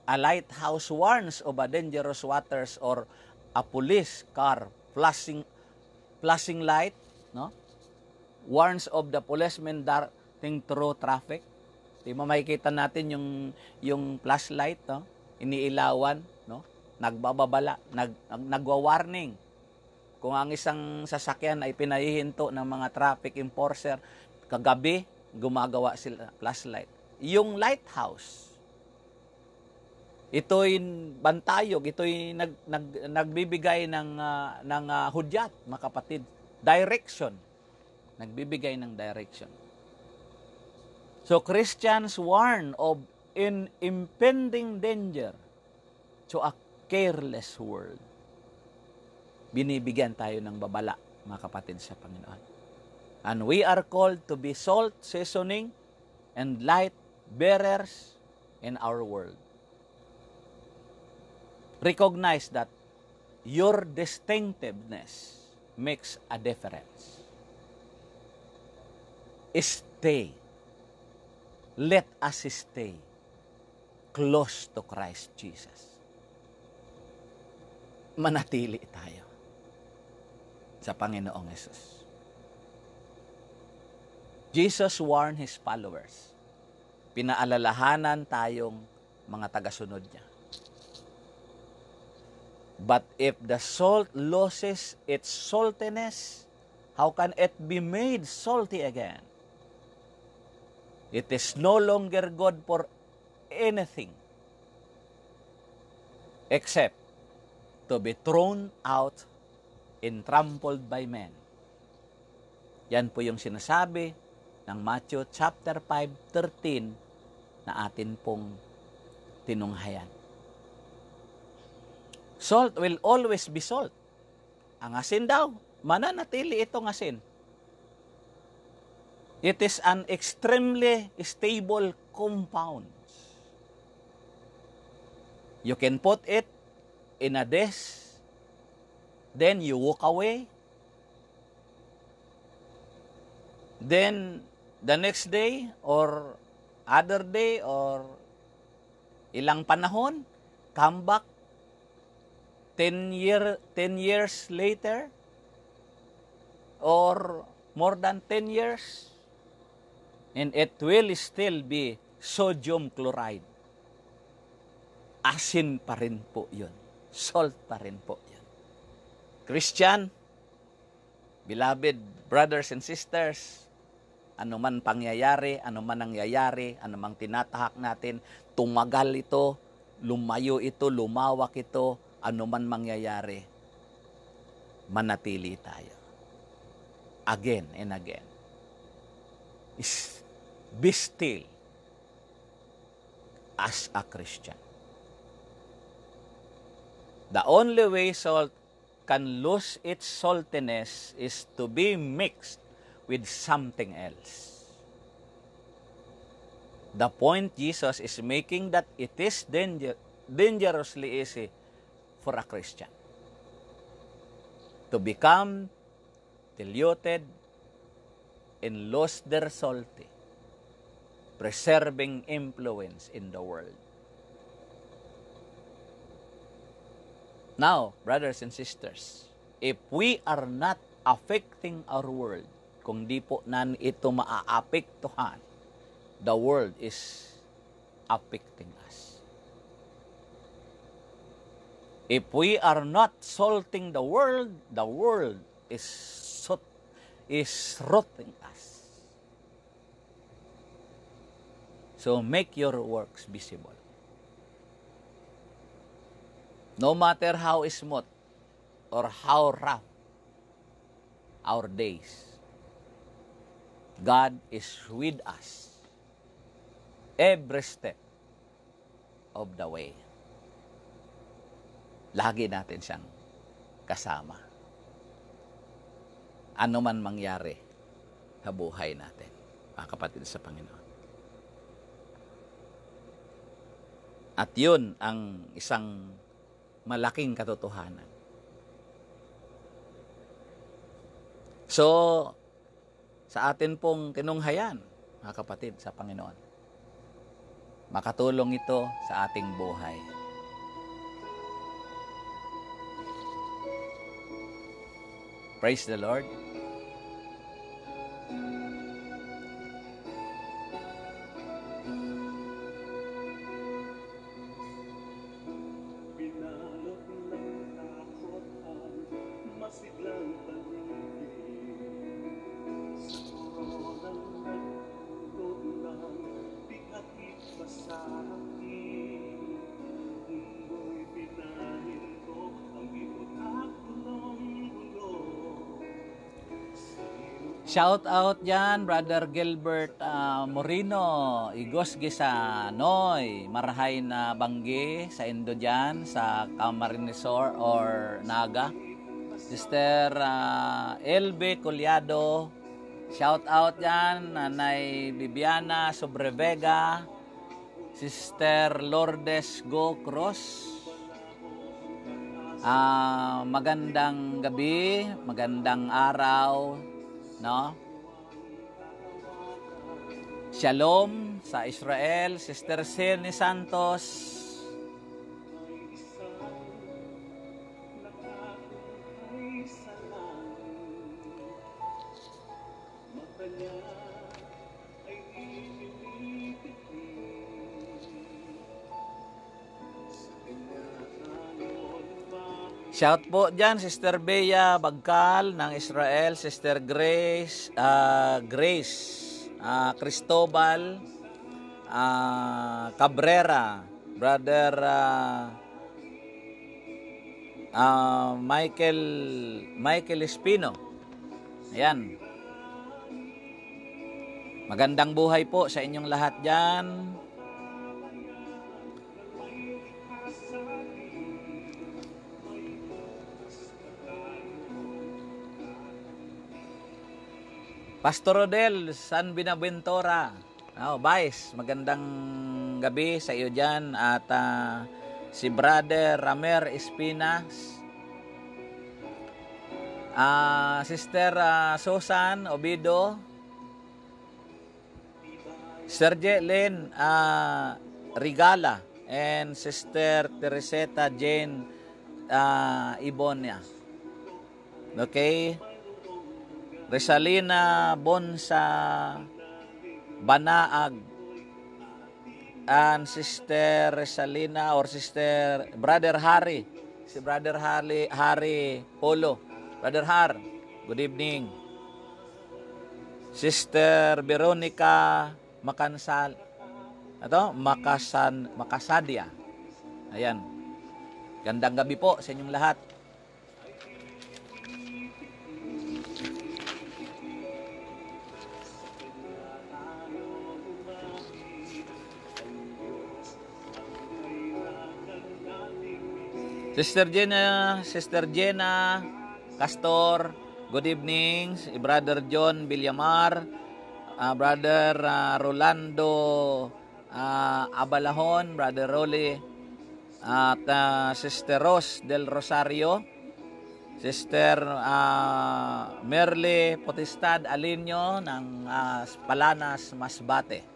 a lighthouse warns of a dangerous waters or a police car flashing light, no? Warns of the policeman darting through traffic. Di mo makikita natin yung flashlight, no? Iniilawan, no? Nagbababala, nagwa-warning. Kung ang isang sasakyan ay pinahihinto ng mga traffic enforcer, kagabi gumagawa sila flashlight. Yung lighthouse, ito'y bantayog, ito'y nagbibigay ng hudyat, mga kapatid. Direction. Nagbibigay ng direction. So Christians warn of impending danger to a careless world. Binibigyan tayo ng babala, mga kapatid sa Panginoon. And we are called to be salt, seasoning, and light bearers in our world. Recognize that your distinctiveness makes a difference. Stay. Let us stay close to Christ Jesus. Manatili tayo sa Panginoong Yesus. Jesus warned His followers. Pinaalalahanan tayong mga tagasunod niya. But if the salt loses its saltiness, how can it be made salty again? It is no longer good for anything except to be thrown out and trampled by men. Yan po yung sinasabi ng Matthew chapter 5:13 na atin pong tinunghayan. Salt will always be salt. Ang asin daw, mananatili itong asin. It is an extremely stable compound. You can put it in a dish, then you walk away. Then, the next day or other day or ilang panahon, come back 10 years later or more than 10 years, and it will still be sodium chloride. Asin pa rin po yun. Salt pa rin po yun. Christian, beloved brothers and sisters, anuman pangyayari, anuman nangyayari, anumang tinatahak natin, tumagal ito, lumayo ito, lumawak ito, anuman mangyayari, manatili tayo. Again and again. Be still as a Christian. The only way salt can lose its saltiness is to be mixed with something else. The point Jesus is making that it is dangerously easy for a Christian to become diluted and lose their salty, preserving influence in the world. Now, brothers and sisters, if we are not affecting our world, kung di po nan ito maaapektuhan, the world is affecting us. If we are not salting the world is rotting us. So make your works visible. No matter how smooth or how rough our days, God is with us every step of the way. Lagi natin siyang kasama. ano man mangyari sa buhay natin, mga kapatid sa Panginoon. At yun ang isang malaking katotohanan. So, sa atin pong tinunghayan, mga kapatid sa Panginoon, makatulong ito sa ating buhay. Praise the Lord. Binalot ng takot ang masiglang paligid. Sa koronang nagdulot ng bigatid masakit. Mundo'y pinahinto ang ikot at gulong-gulo. Shout out dyan, Brother Gilbert Morino, Igosgi sa Noy, Marahay na Banggi sa Indo dyan, sa Camarines or Naga. Sister LB Culiado, shout out dyan, Nanay Bibiana Sobrevega, Sister Lourdes Go Cross. Magandang gabi, magandang araw, no? Shalom sa Israel, Sister Sirni Santos. Nakatunghay sa langit. Mata niya ay ipinipigil. Sa kanya tayo lumapit. Shout po dyan, Sister Bea Bagkal ng Israel, Sister Grace Cristobal Cabrera, Brother Michael Espino. Ayan. Magandang buhay po sa inyong lahat dyan. Pastor Rodel San Binaventura. Vice, magandang gabi sa iyo dyan. At si Brother Ramer Espinas. Sister Susan Obido. Serge Lynn Rigala. And Sister Tereseta Jane Ibonia. Okay? Resalina Bonsa Banaag and Sister Resalina or Sister Brother Harry, si Brother Harry Polo. Brother Har, good evening. Sister Veronica Makasadia. Ayan. Gandang gabi po sa inyong lahat. Sister Jenna Castor, good evening. Brother John Villamar, Brother Rolando Abalahon, Brother Rolly, at Sister Ros del Rosario, Sister Merle Potestad Alinyo ng Palanas, Masbate.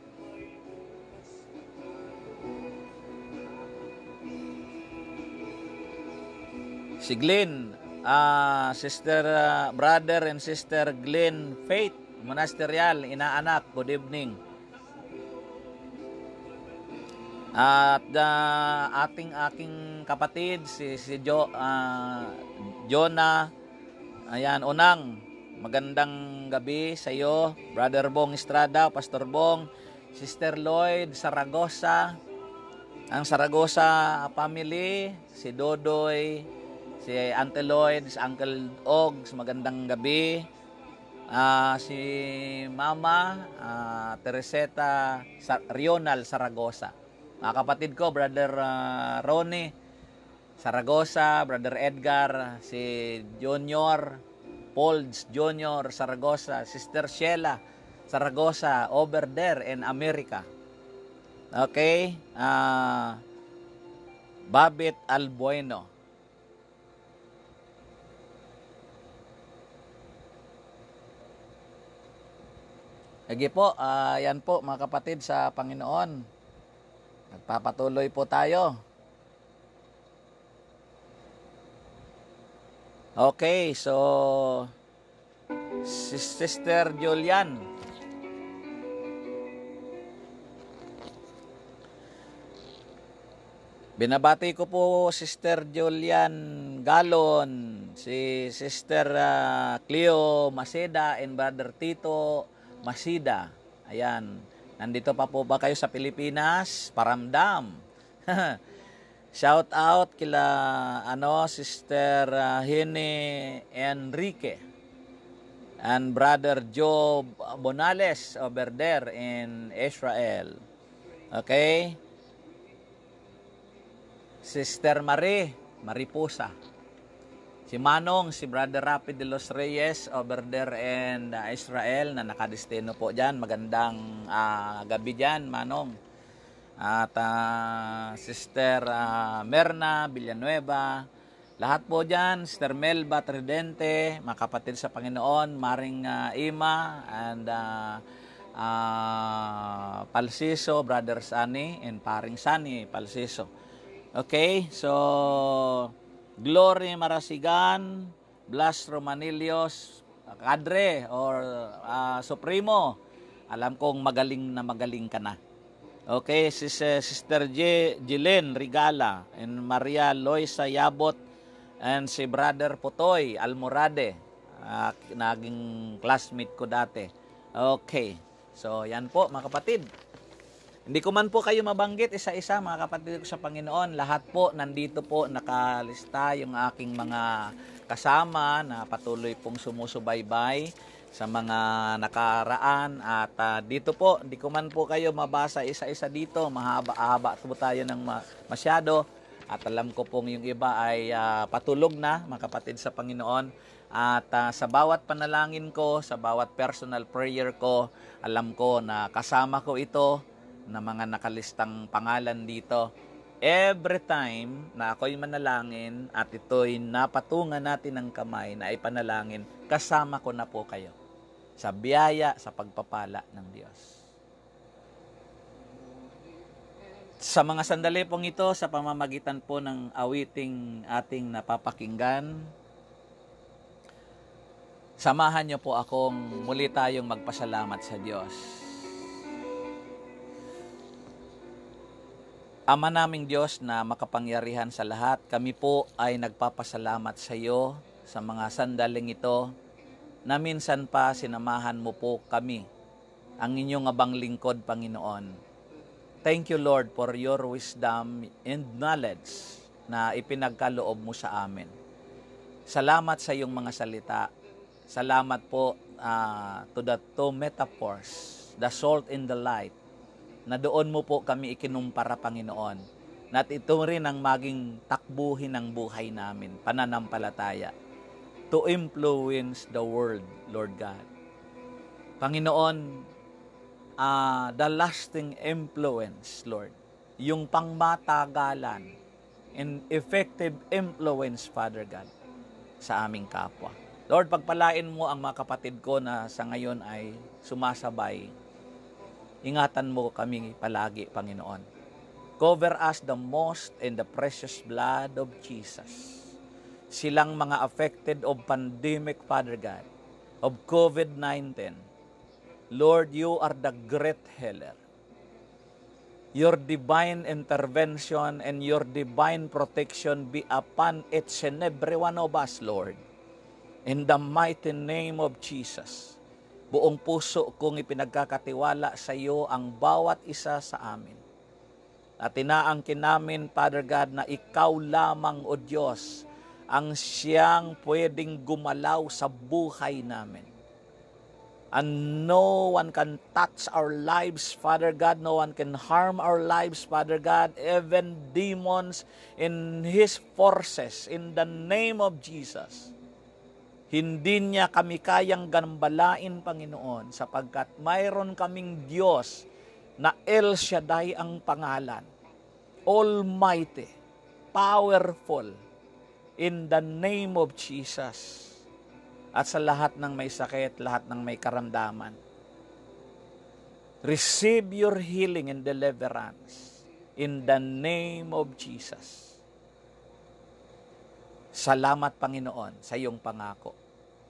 Si Glenn, Brother and Sister Glenn Faith Monasterial, inaanak, good evening. At aking kapatid si Jonah, ayan, Unang, magandang gabi sa iyo. Brother Bong Estrada, Pastor Bong, Sister Lloyd Saragosa, ang Saragosa family, si Dodoy, si Auntie Lloyd, si Uncle Ogs, magandang gabi. Si Mama Tereseta Rional Saragosa. Mga kapatid ko, Brother Ronnie Saragosa, Brother Edgar, si Junior, Pauls Jr. Zaragoza, Sister Sheila Zaragoza over there in America. Okay? Babit Albueno. Sige po, yan po mga kapatid sa Panginoon. Nagpapatuloy po tayo. Okay, so si Sister Julian. Binabati ko po Sister Julian Galon, si Sister Cleo Maseda and Brother Tito Masida. Ayan, nandito pa po ba kayo sa Pilipinas? Paramdam. Shout out kila Sister Hene Enrique and Brother Job Bonales over there in Israel. Okay? Sister Mariposa. Si Manong, si Brother Rapi de los Reyes over there in Israel na nakadestino po dyan. Magandang gabi dyan, Manong. At Sister Merna Villanueva. Lahat po dyan, Sister Melba Tridente, mga kapatid sa Panginoon, Maring Ima and Palsiso, Brother Sani and Paring Sani Palsiso. Okay, so Glory Marasigan, Blas Romanilios, Kadre or Supremo. Alam kong magaling ka na. Okay, si Sister Jilin Rigala and Maria Loisa Yabot and si Brother Putoy Almorade, naging classmate ko dati. Okay, so yan po mga kapatid. Hindi ko man po kayo mabanggit isa-isa mga kapatid ko sa Panginoon. Lahat po nandito po nakalista yung aking mga kasama na patuloy pong sumusubaybay sa mga nakaraan. At dito po, hindi ko man po kayo mabasa isa-isa dito. Mahaba-haba po tayo ng masyado. At alam ko pong yung iba ay patulog na mga kapatid sa Panginoon. At sa bawat panalangin ko, sa bawat personal prayer ko, alam ko na kasama ko ito na mga nakalistang pangalan dito. Every time na ako'y manalangin at ito'y napatungan natin ng kamay na ipanalangin, kasama ko na po kayo sa biyaya, sa pagpapala ng Diyos. Sa mga sandali pong ito, sa pamamagitan po ng awiting ating napapakinggan, samahan niyo po akong muli tayong magpasalamat sa Diyos. Ama naming Diyos na makapangyarihan sa lahat, kami po ay nagpapasalamat sa iyo sa mga sandaling ito na minsan pa sinamahan mo po kami, ang inyong abang lingkod, Panginoon. Thank you, Lord, for your wisdom and knowledge na ipinagkaloob mo sa amin. Salamat sa iyong mga salita. Salamat po to the two metaphors, the salt and the light, na doon mo po kami ikinumpara, Panginoon. Na ito rin ang maging takbuhin ng buhay namin, pananampalataya, to influence the world, Lord God. Panginoon, the lasting influence, Lord, yung pangmatagalan and effective influence, Father God, sa aming kapwa. Lord, pagpalain mo ang mga kapatid ko na sa ngayon ay sumasabay. Ingatan mo kami palagi, Panginoon. Cover us the most in the precious blood of Jesus. Silang mga affected of pandemic, Father God, of COVID-19. Lord, you are the great healer. Your divine intervention and your divine protection be upon each and every one of us, Lord. In the mighty name of Jesus. Buong puso kong ipinagkakatiwala sa iyo ang bawat isa sa amin. At inaangkin namin, Father God, na ikaw lamang, O Diyos, ang siyang pwedeng gumalaw sa buhay namin. And no one can touch our lives, Father God. No one can harm our lives, Father God. Even demons in his forces, in the name of Jesus. Hindi niya kami kayang gambalain, Panginoon, sapagkat mayroon kaming Diyos na El Shaddai ang pangalan. Almighty, powerful, in the name of Jesus. At sa lahat ng may sakit, lahat ng may karamdaman, receive your healing and deliverance in the name of Jesus. Salamat, Panginoon, sa iyong pangako.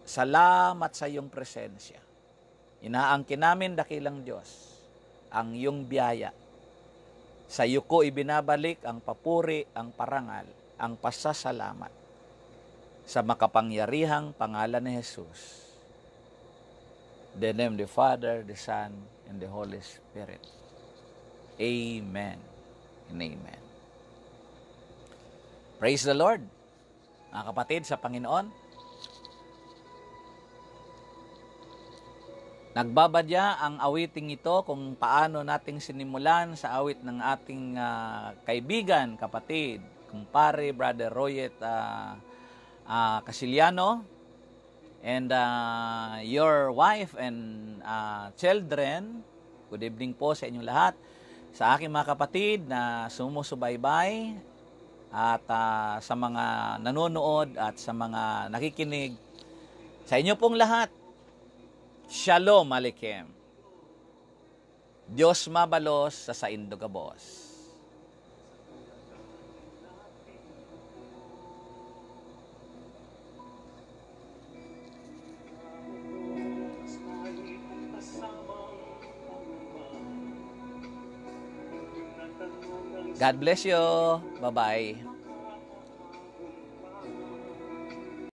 Salamat sa iyong presensya. Inaangkin namin, dakilang Diyos, ang iyong biyaya. Sa iyo ko ibinabalik ang papuri, ang parangal, ang pasasalamat sa makapangyarihang pangalan ni Jesus. In the name of the Father, the Son, and the Holy Spirit. Amen and amen. Praise the Lord. Mga kapatid sa Panginoon, nagbabadya ang awiting ito kung paano nating sinimulan sa awit ng ating kaibigan, kapatid, kumpare, Brother Royet Casiliano, and your wife and children. Good evening po sa inyong lahat. Sa aking mga kapatid na sumusubaybay, at sa mga nanonood at sa mga nakikinig, sa inyo pong lahat, Shalom Aleichem. Diyos mabalos sa Saindogabos. God bless you. Bye-bye.